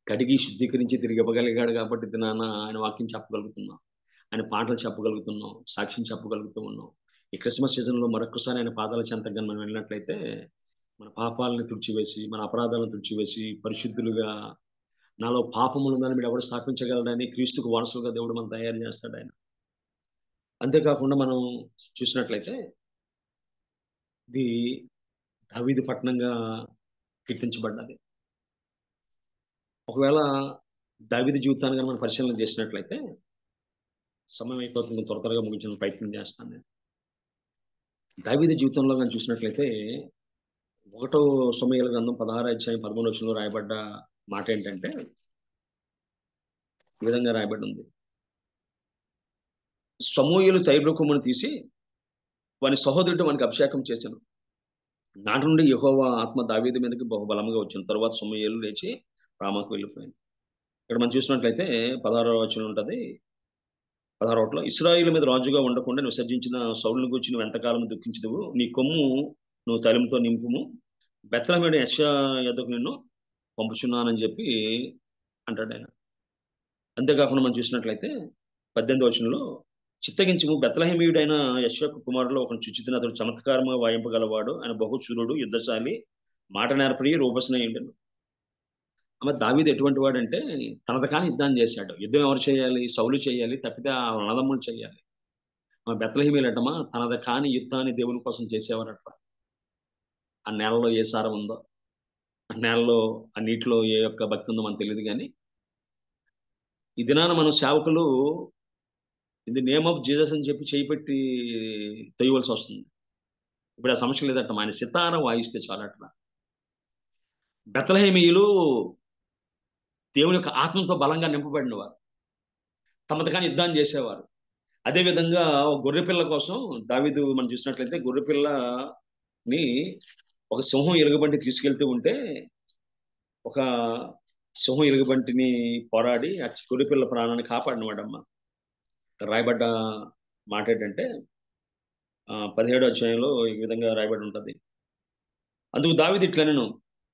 D: కడిగి శుద్ధీకరించి తిరిగి ఇవ్వగలిగాడు కాబట్టి దినాన ఆయన వాక్యం చెప్పగలుగుతున్నాం, ఆయన పాటలు చెప్పగలుగుతున్నాం, సాక్ష్యం చెప్పగలుగుతూ ఉన్నాం. ఈ క్రిస్మస్ సీజన్లో మరొకసారి ఆయన పాదాల చెంతగా మనం వెళ్ళినట్లయితే మన పాపాలను తుడిచివేసి, మన అపరాధాలను తుడిచివేసి పరిశుద్ధులుగా, నాలో పాపములు ఉందని మీరు ఎవరు స్థాపించగలడని క్రీస్తుకు వారసులుగా దేవుడు మనం తయారు చేస్తాడు ఆయన. అంతేకాకుండా మనం చూసినట్లయితే ఇది దావీదు పట్టణంగా కీర్తించబడ్డది. ఒకవేళ దావీదు జీవితాన్ని మనం పరిశీలన చేసినట్లయితే, సమయం అయిపోతుంది, త్వరగా ముగించిన ప్రయత్నం చేస్తాను నేను. దావీదు జీవితంలో మనం చూసినట్లయితే 1 సమూయేలు గ్రంథం 16 అధ్యాయం 13 వచనంలో రాయబడ్డ మాట ఏంటంటే ఈ విధంగా రాయబడి ఉంది. సమూయేలు తైలొకమును తీసి వాని సహోదరుడు వానికి అభిషేకం చేశాను. నాటి నుండి యెహోవా ఆత్మ దావీదు మీదకి బహుబలంగా వచ్చింది. తర్వాత సమూయేలు లేచి రామాకు వెళ్ళిపోయింది. ఇక్కడ మనం చూసినట్లయితే 16వ వచనం ఉంటుంది. 16లో ఇశ్రాయేలు మీద రాజుగా ఉండకుండా నువ్వు విసర్జించిన సౌలును గూర్చి నువ్వు ఎంతకాలం దుఃఖించదువు, నీ కొమ్ము నువ్వు తైలంతో నింపుము, బెత్లెహేముడైన యెషయా యొద్దకు నిన్ను పంపుచున్నానని చెప్పి అంటాడు ఆయన. అంతేకాకుండా మనం చూసినట్లయితే 18వ వచనంలో చిత్తగించుము, బెత్లెహేమీయుడైన యెషయాకు కుమారులో ఒకను చుచితిని, అతడు చమత్కారముగా వాయింపగలవాడు, ఆయన బహుశూరుడు, యుద్ధశాలి, మాట నేర్పడి, రూపసనయుండెను. ఆమె దావీదు ఎటువంటి వాడంటే తనది కాని యుద్ధాన్ని చేశాడు. యుద్ధం ఎవరు చేయాలి? సౌలు చేయాలి, తప్పితే ఆ అన్నదమ్ములు చేయాలి. ఆమె బెత్లెహేమీయులటమా తనది కాని యుద్ధాన్ని దేవుని కోసం చేసేవారట. ఆ నేలలో ఏ సారం ఉందో, ఆ నేలలో ఆ నీటిలో ఏ యొక్క భక్తి ఉందో మనకు తెలియదు. కానీ ఈ దినాన మనం సేవకులు in the name of Jesus అని చెప్పి చేయిపెట్టి తొయ్యవలసి వస్తుంది. ఇప్పుడు ఆ సమస్య లేదట, ఆయన సితార వాయిస్తే చాలట. బెత్లెహేమీయులు దేవుని యొక్క ఆత్మతో బలంగా నింపబడిన వారు, తమది కానీ యుద్ధాన్ని చేసేవారు. అదేవిధంగా గొర్రెపిల్ల కోసం దావీదు మనం చూసినట్లయితే గొర్రెపిల్లని ఒక సింహం ఎలుగుబంటి తీసుకెళ్తూ ఉంటే ఒక సింహం ఎలుగుబంటిని పోరాడి ఆ గొర్రెపిల్ల ప్రాణాన్ని కాపాడినవాడమ్మ. రాయబడ్డ మాట ఏంటంటే 17వ అధ్యాయంలో ఈ విధంగా రాయబడి ఉంటుంది. అందుకు దావీదు ఇట్లనెను,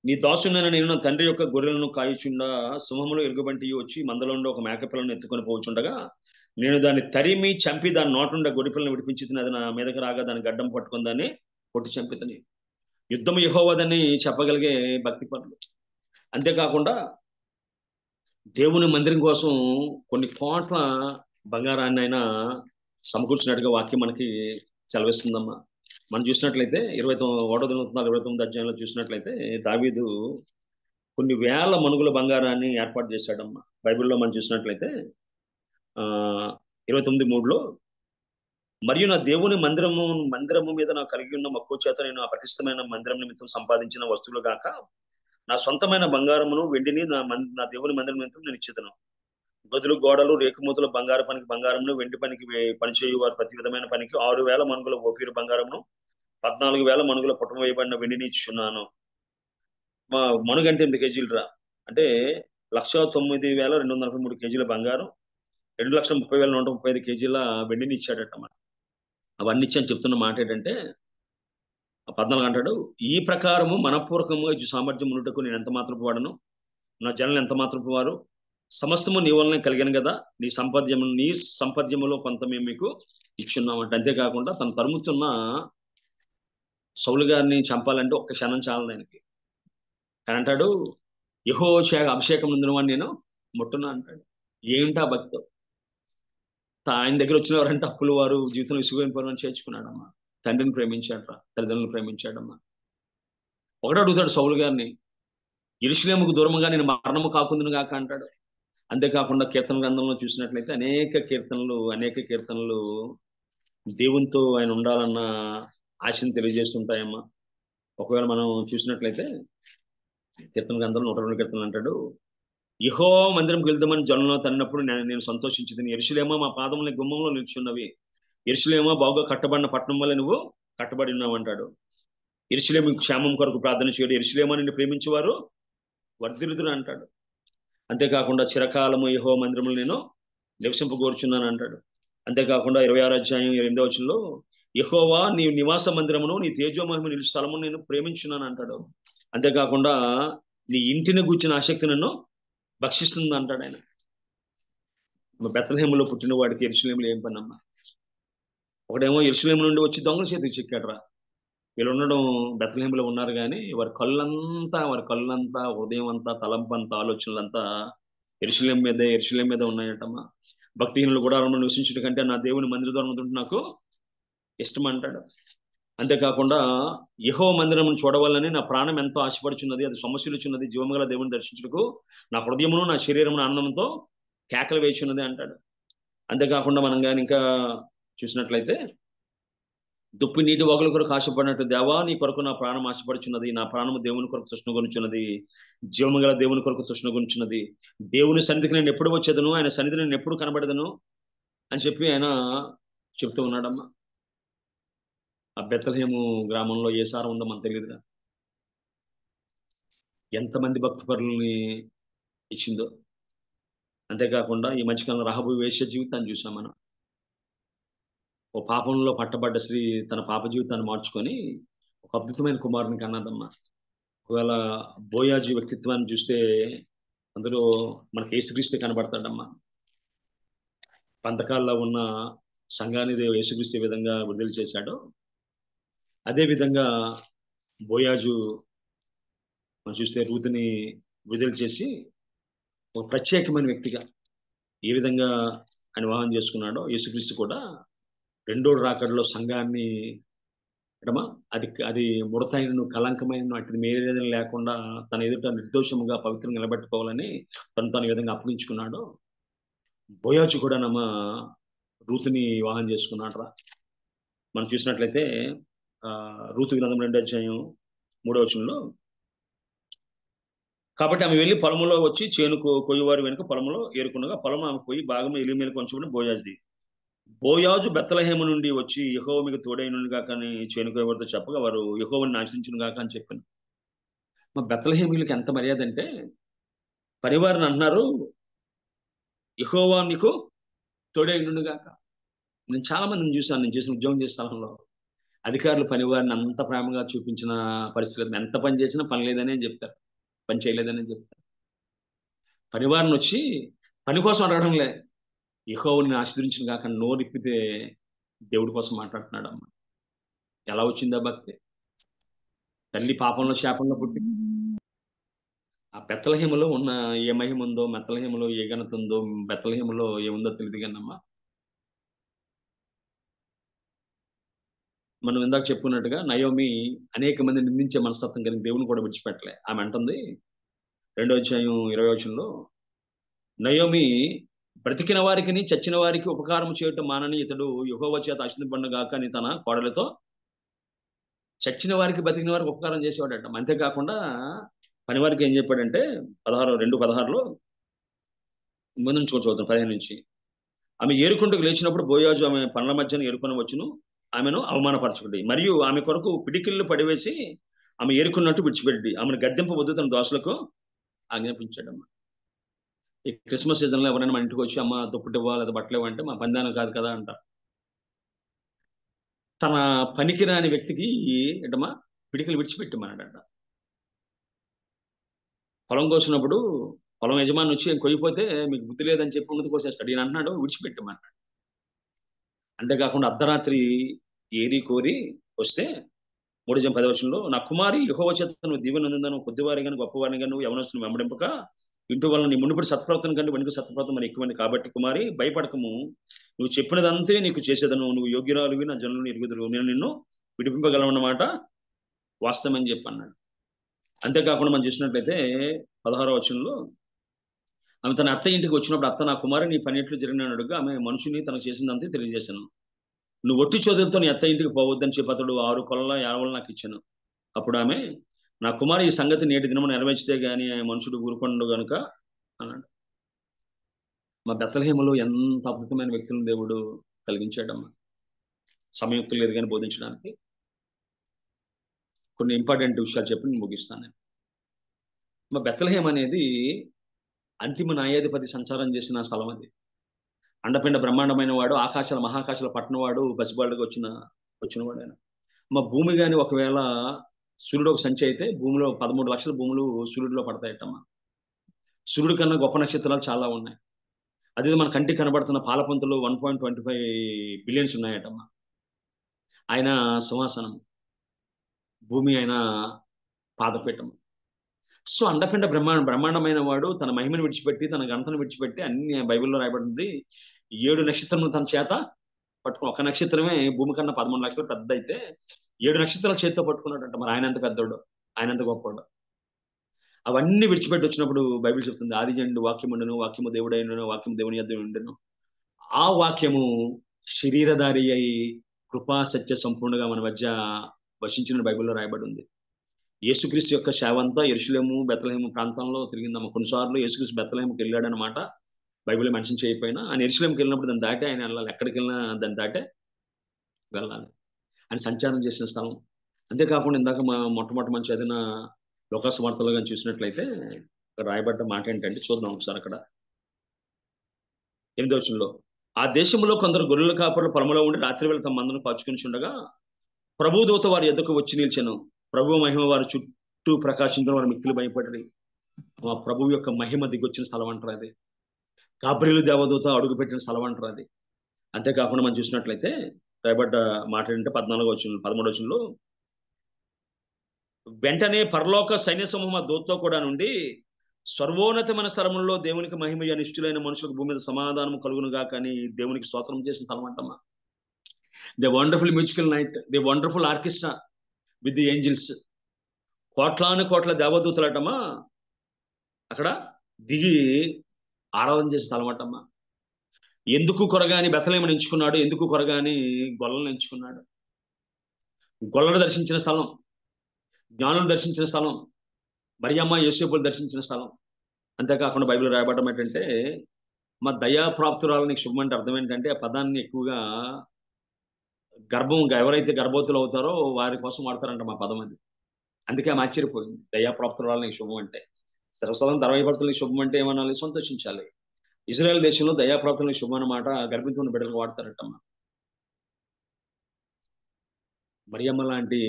D: నీ దాసునైన నేను నా తండ్రి యొక్క గొర్రెలను కాయుచుండా సింహములో ఎలుగుబంటి వచ్చి మందలో ఉండి ఒక మేకపిల్లను ఎత్తుకొని పోచుండగా నేను దాన్ని తరిమి చంపి దాని నోటుండ గొర్రెపిల్లను విడిపించి తిని అది నా మీదకి రాగా దాని గడ్డం పట్టుకుని దాన్ని కొట్టి చంపితని. యుద్ధం యెహోవాదని చెప్పగలిగే భక్తి పనులు. అంతేకాకుండా దేవుని మందిరం కోసం కొన్ని కోట్ల బంగారాన్ని అయినా సమకూర్చినట్టుగా వాక్యం మనకి సెలవిస్తుందమ్మా. మనం చూసినట్లయితే 29 అధ్యాయంలో చూసినట్లయితే దావీదు కొన్ని వేల మనుగుల బంగారాన్ని ఏర్పాటు చేశాడమ్మా. బైబిల్లో మనం చూసినట్లయితే 29:3లో మరియు నా దేవుని మందిరము మీద నాకు కలిగి ఉన్న మక్కువ చేత నేను ఆ ప్రతిష్టమైన మందిరం నిమిత్తం సంపాదించిన వస్తువులు గాక నా సొంతమైన బంగారమును వెండిని నా దేవుని మందిరం నిమిత్తం నేను ఇచ్చేదను. గదులు, గోడలు, రేకుమూతలు, బంగారు పనికి బంగారమును, వెండి పనికి పనిచేయు వారు ప్రతి విధమైన పనికి 6,000 మనుగుల ఓఫీరు బంగారమును, 14,000 మనుగుల పుటం వేయబడిన వెండిని ఇచ్చున్నాను. మనుగంటే 8 కేజీలు రా అంటే 1,09,243 కేజీల బంగారం, 2,30,135 కేజీల వెండిని ఇచ్చాడట. మన అవన్నీ ఇచ్చి అని చెప్తున్న మాట ఏంటంటే 14 అంటాడు, ఈ ప్రకారము మనపూర్వకంగా ఇచ్చు సామర్థ్యం ఉన్నట్టుకు నేను ఎంత మాత్రపు వాడను, నా జనులు ఎంత మాత్రపు వారు, సమస్తము నీ వలనే కలిగాను కదా, నీ సంపద్యములో కొంత మేము మీకు ఇచ్చున్నామంటే. అంతేకాకుండా తను తరుముతున్న సౌలు గారిని చంపాలంటే ఒక్క క్షణం చాలని ఆయనకి. కానీ అంటాడు, యెహోవా అభిషేకం నొందిన వాడిని నేను ముట్టున్నా అంటాడు. ఏంటా భక్తి? ఆయన దగ్గర వచ్చిన వారంటే అప్పులు వారు జీవితంలో విసుగుపోయిన చేర్చుకున్నాడమ్మా. తండ్రిని ప్రేమించాడరా, తల్లిదండ్రులను ప్రేమించాడమ్మా. ఒకటి అడుగుతాడు సౌలు గారిని, యెరూషలేముకు దూరంగా నేను మరణము కాకుందును గాక అంటాడు. అంతేకాకుండా కీర్తన గ్రంథంలో చూసినట్లయితే అనేక కీర్తనలు దేవునితో ఆయన ఉండాలన్న ఆశను తెలియజేస్తుంటాయమ్మా. ఒకవేళ మనం చూసినట్లయితే కీర్తన గ్రంథంలో 102 కీర్తనలు అంటాడు, యెహోవా మందిరంకి వెళ్దామని జనంలో తన్నప్పుడు నేను సంతోషించింది. యెరూషలేమా మా పాదముల గుమ్మంలో నిల్చున్నవి, యెరూషలేమా బాగుగా కట్టబడిన పట్టణం వల్ల నువ్వు కట్టబడి ఉన్నావు అంటాడు. యెరూషలేము క్షేమం కొరకు ప్రార్థన చేయడు, యెరూషలేమా నిన్ను ప్రేమించేవారు వర్ధిల్లుదురు అంటాడు. అంతేకాకుండా చిరకాలము యెహోవా మందిరములు నేను నివసింపగోరుచున్నాను అంటాడు. అంతేకాకుండా 26 అధ్యాయం 8వ వచనంలో యెహోవా నీ నివాస మందిరమును నీ తేజోమహిమ నిలుచు స్థలమును నేను ప్రేమించున్నాను అంటాడు. అంతేకాకుండా నీ ఇంటిని గూర్చిన ఆసక్తి నన్ను భక్షిస్తుంది అంటాడు ఆయన. బెత్లెహేములో పుట్టిన వాడికి యెరూషలేములో ఏం పని అమ్మా? ఒకడేమో యెరూషలేము నుండి వచ్చి దొంగల చేతికి చిక్కాడరా. వీళ్ళు ఉండడం బెత్లెహేములో ఉన్నారు కానీ వారి కళ్ళంతా హృదయం అంతా తలంపంతా ఆలోచనలంతా యెరూషలేము మీద ఉన్నాయటమ్మా. భక్తిహీనులు గుడారంలో నివసించడం కంటే నా దేవుని మందిర ద్వారం ఉంటే నాకు ఇష్టం అంటాడు. అంతేకాకుండా యెహోవా మందిరం చూడవాలని నా ప్రాణం ఎంతో ఆశపడుచున్నది, అది సమస్యలుచున్నది, జీవముగల దేవుని దర్శించుటకు నా హృదయమును నా శరీరమును ఆనందంతో కేకలు వేయుచున్నది అంటాడు. అంతేకాకుండా మనం కానీ ఇంకా చూసినట్లయితే దుప్పి నీటి వాగుల కొరకు ఆశపడినట్టు, దేవా నీ కొరకు నా ప్రాణం ఆశపడుచున్నది, నా ప్రాణము దేవుని కొరకు తృష్ణగొనుచున్నది, జీవముగల దేవుని కొరకు తృష్ణగొనుచున్నది, దేవుని సన్నిధికి నేను ఎప్పుడు వచ్చేదను, ఆయన సన్నిధి నేను ఎప్పుడు కనబడదను అని చెప్పి ఆయన చెప్తూ ఉన్నాడమ్మా. ఆ బెత్లెహేము గ్రామంలో ఏ సారం ఉందో మనకు తెలియదుగా. ఎంతమంది భక్తి పరులని ఇచ్చిందో. అంతేకాకుండా ఈ మధ్యకాలంలో రహబు వేశ్య జీవితాన్ని చూసాం మనం. ఓ పాపంలో పట్టబడ్డ స్త్రీ తన పాప జీవితాన్ని మార్చుకొని ఒక అద్భుతమైన కుమారుని కన్నదమ్మా. ఒకవేళ బోయాజు వ్యక్తిత్వాన్ని చూస్తే అందులో మనకి యేసుక్రీస్తు కనబడతాడమ్మా. పంతకాల్లో ఉన్న సంఘాన్ని యేసుక్రీస్తు ఏ విధంగా విడుదల చేశాడో అదే విధంగా బోయాజు మనం చూస్తే రూతుని విడుదల చేసి ఒక ప్రత్యేకమైన వ్యక్తిగా ఏ విధంగా ఆయన వివాహం చేసుకున్నాడో యేసుక్రీస్తు కూడా రెండో రాకడలో సంఘాన్ని అది ముడతైనను కలంకమైన అటు మేరేదని లేకుండా తన ఎదుట నిర్దోషముగా పవిత్రంగా నిలబెట్టుకోవాలని తను ఈ విధంగా అప్పగించుకున్నాడో బోయాజు కూడా రూతుని వివాహం చేసుకున్నాడు రా. మనం చూసినట్లయితే రూతు గ్రంథం 2వ అధ్యాయం 3వ వచనంలో, కాబట్టి ఆమె వెళ్ళి పొలములో వచ్చి చేను కొయ్యవారు వెనుక పొలంలో ఏరుకునగా పొలం ఆమె పోయి భాగం ఎలిమేలకు కొంచెం బోయాజుది. బోయాజు బెత్లెహేము నుండి వచ్చి యెహోవా మీకు తోడైనను గాక అని చేను కొయ్యవారితో చెప్పగా వారు యెహోవాని ఆశ్రయించును గాక అని చెప్పాను. మా బెత్లెహేములకి ఎంత మర్యాద అంటే పరివారిని అంటున్నారు యెహోవా మీకు తోడైనను గాక. నేను చాలా మందిని చూశాను, నేను చేసిన ఉద్యోగం చేసే స్థలంలో అధికారులు పనివారిని అంత ప్రేమగా చూపించిన పరిస్థితి. ఎంత పని చేసినా పని లేదనే చెప్తారు, పని చేయలేదనే చెప్తారు. పనివారిని వచ్చి పని కోసం అడగడంలే, యెహోవాని ఆశ్రయించిన కాక నోరిప్పితే దేవుడి కోసం మాట్లాడుతున్నాడు అమ్మ. ఎలా వచ్చిందా భక్తి? తల్లి పాపంలో శాపంలో పుట్టి ఆ బెత్లెహేములో ఉన్న ఏ మహిమ ఉందో, బెత్లెహేములో ఏ ఘనత ఉందో, బెత్లెహేములో ఏముందో తెలియదు కన్నమ్మా. మనం ఇందాక చెప్పుకున్నట్టుగా నయోమి అనేక మంది నిందించే మనస్తత్వం కలిగి దేవుని కూడా విడిచిపెట్టలే. ఆమె అంటుంది 2వ అధ్యాయం 20వ వచనంలో, నయోమి బ్రతికిన వారికి చచ్చిన వారికి ఉపకారం చేయటం మానని ఇతడు యెహోవా చేత ఆశీర్వదింపబడుగాక అని తన కోడలతో చచ్చిన వారికి బతికిన వారికి ఉపకారం చేసేవాడట. అంతేకాకుండా పనివారికి ఏం చెప్పాడంటే 2:16లో ముందు నుంచి చదువుతాను 15 నుంచి, ఆమె ఏరుకుంటకు లేచినప్పుడు బోయాజు ఆమె పనుల మధ్యన ఏరుకొని వచ్చును, ఆమెను అవమానపరచుకుంది మరియు ఆమె కొరకు పిడికిళ్ళు పడివేసి ఆమె ఏరుకున్నట్టు విడిచిపెట్టి ఆమెను గద్దెంపవద్దు తన దోషులకు ఆజ్ఞాపించాడమ్మా. ఈ క్రిస్మస్ సీజన్లో ఎవరైనా మన ఇంటికి వచ్చి అమ్మ దుప్పటి ఇవ్వ లేదా బట్టలు ఇవ్వంటే మా పందానం కాదు కదా అంట. తన పనికిరాని వ్యక్తికి ఏంటమ్మా పిడికలు విడిచిపెట్టమన్నాడంట. పొలం కోసినప్పుడు పొలం యజమాని వచ్చి కొయ్యిపోతే మీకు బుద్ధి లేదని చెప్పి ఉన్నది కోసేస్తాడు. ఈయన అంటున్నాడు విడిచిపెట్టమన్నాడు. అంతేకాకుండా అర్ధరాత్రి ఏరి కోరి వస్తే 3:10 వచనంలో నా కుమారి యెహోవా చేత నువ్వు దీవెన పొందుదను, కొద్దివారి కానీ గొప్పవారిని కానీ నువ్వు యవనస్తుని వెంబడింపక ఇంటి వల్ల నీ మునుపటి సత్ప్రవర్తన కంటే వెనుక సత్ప్రవర్తన మరి ఎక్కువండి. కాబట్టి కుమారి భయపడకము, నువ్వు చెప్పినదంతే నీకు చేసేదను, నువ్వు యోగ్యురాలువి నా జనులను ఎరుగుదురు, నేను నిన్ను విడిపింపగలవన్నమాట వాస్తవమని చెప్పి అన్నాడు. అంతేకాకుండా మనం చూసినట్లయితే 16వ వచనంలో ఆమె తన అత్త ఇంటికి వచ్చినప్పుడు అత్త నా కుమారి నీ పని ఎట్లు జరిగిన అడుగు ఆమె మనుషుని తనకు చేసిందంతే తెలియజేశాను. నువ్వు ఒట్టి చోదలతో నీ అత్త ఇంటికి పోవద్దని చెప్పి అతడు 6 కొలల 50 నాకు ఇచ్చాను. అప్పుడు ఆమె నా కుమారి ఈ సంగతి నేటి దినము నెరవేర్చితే గాని మనుషుడు ఊరుకొండు గనుక అన్నాడు. మా బెత్లెహేములో ఎంత అద్భుతమైన వ్యక్తులను దేవుడు కలిగించాడమ్మా. సమయం లేదు కానీ బోధించడానికి కొన్ని ఇంపార్టెంట్ విషయాలు చెప్పి నేను ముగిస్తాను. మా బెత్లెహేం అనేది అంతిమ న్యాయాధిపతి సంచారం చేసిన స్థలం. అది అండపిండ బ్రహ్మాండమైన వాడు, ఆకాశాల మహాకాశాల పట్టణవాడు, పసిబాళ్ళకి వచ్చినవాడు ఆయన. మా భూమి కానీ ఒకవేళ సూర్యుడు ఒక సంచి అయితే భూమిలో 13 లక్షల భూములు సూర్యుడిలో పడతాయటమ్మా. సూర్యుడి కన్నా గొప్ప నక్షత్రాలు చాలా ఉన్నాయి. అదే మన కంటికి కనబడుతున్న పాలపంతులు 1.25 బిలియన్స్ ఉన్నాయటమ్మా. ఆయన సింహాసనం, భూమి ఆయన పాదపీఠం. సో అండపిండ బ్రహ్మాండమైన వాడు తన మహిమను విడిచిపెట్టి తన ఘనతను విడిచిపెట్టి అన్ని బైబిల్లో రాయబడింది 7 నక్షత్రములు తన చేత పట్టుకుని, ఒక నక్షత్రమే భూమి కన్నా 13 లక్షలు పెద్ద అయితే 7 నక్షత్రాలు చేతితో పట్టుకున్నాడంట. మరి ఆయన ఎంత పెద్దోడు, ఆయన ఎంత గొప్పవాడు. అవన్నీ విడిచిపెట్టి వచ్చినప్పుడు బైబిల్ చెప్తుంది ఆది జండు వాక్యం ఉండను, వాక్యము దేవుడైనను, వాక్యము దేవుని యొద్ద ఉండను. ఆ వాక్యము శరీరధారి అయి కృపా సత్య సంపూర్ణంగా మన మధ్య వసించిన బైబిల్లో రాయబడి ఉంది. యేసుక్రీస్తు యొక్క సేవ అంతా యెరూషలేము బెత్లెహేము ప్రాంతంలో తిరిగిందమ్మ. కొన్నిసార్లు యేసుక్రీస్తు బెత్లెహేముకి వెళ్ళాడనమాట. బైబిల్ మెన్షన్ చేయకపోయినా ఆయన యెరూషలేముకి వెళ్ళినప్పుడు దాన్ని దాటే ఆయన వెళ్ళాలి. ఎక్కడికి వెళ్ళినా దాన్ని దాటే వెళ్ళాలి. ఆయన సంచారం చేసిన స్థలం. అంతేకాకుండా ఇందాక మొట్టమొదటి మనం చదివిన లోకాసు వార్తలో కానీ చూసినట్లయితే అక్కడ రాయబడ్డ మాట ఏంటంటే చూద్దాం ఒకసారి. అక్కడ 8వ వచనంలో ఆ దేశంలో కొందరు గొర్రెల కాపరులు పొలంలో ఉండి రాత్రి వేళ తమ మందను కాచుకొని ఉండగా ప్రభు దూత వారి ఎదుకు వచ్చి నిలిచెను. ప్రభు మహిమ వారి చుట్టూ ప్రకాశించిన వారి మిక్కిలి భయపడి మా ప్రభు యొక్క మహిమ దిగొచ్చిన స్థలం అంటారు. అది గాబ్రియేలు దేవదూత అడుగు పెట్టిన స్థలం అంటారు. అది అంతేకాకుండా మనం చూసినట్లయితే రాయబడ్డ మాట ఏంటంటే 13వ వచనంలో వెంటనే పరలోక సైన్య సమూహం ఆ దూతతో కూడా నుండి సర్వోన్నతమైన స్థలములలో దేవునికి మహిమ నిష్ఠులైన మనుషులకు భూమి మీద సమాధానం కలుగునుగా కానీ దేవునికి స్తోత్రం చేసిన స్థలం అంటమ్మా. The wonderful musical night, the wonderful orchestra with the angels. కోట్ల దేవదూతలు అటమ్మా అక్కడ దిగి ఆరాధన చేసే స్థలం అంటమ్మా. ఎందుకు కొరగాని బెత్లెహేమును ఎంచుకున్నాడు, ఎందుకు కొరగాని గొల్లను ఎంచుకున్నాడు. గొల్లను దర్శించిన స్థలం, జ్ఞానులు దర్శించిన స్థలం, మరియమ్మ యోసేపులు దర్శించిన స్థలం. అంతేకాకుండా బైబిల్ రాయబడడం ఏంటంటే మా దయాప్రాప్తురాలని శుభం అంటే అర్థం ఏంటంటే ఆ పదాన్ని ఎక్కువగా ఎవరైతే గర్భవతులు అవుతారో వారి కోసం వాడతారంట మా పదం. అది అందుకే ఆమె ఆశ్చర్యపోయింది. దయాప్రాప్తురాలని శుభం అంటే సర్వసాధారణ ధర్మభర్తలకు శుభం అంటే ఏమనాలి, సంతోషించాలి. ఇజ్రాయెల్ దేశంలో దయాప్రాప్తులకు శుభం అన్నమాట గర్భిణితో ఉన్న బిడ్డలకు వాడతారటమ్మా. మరియమ్మ లాంటి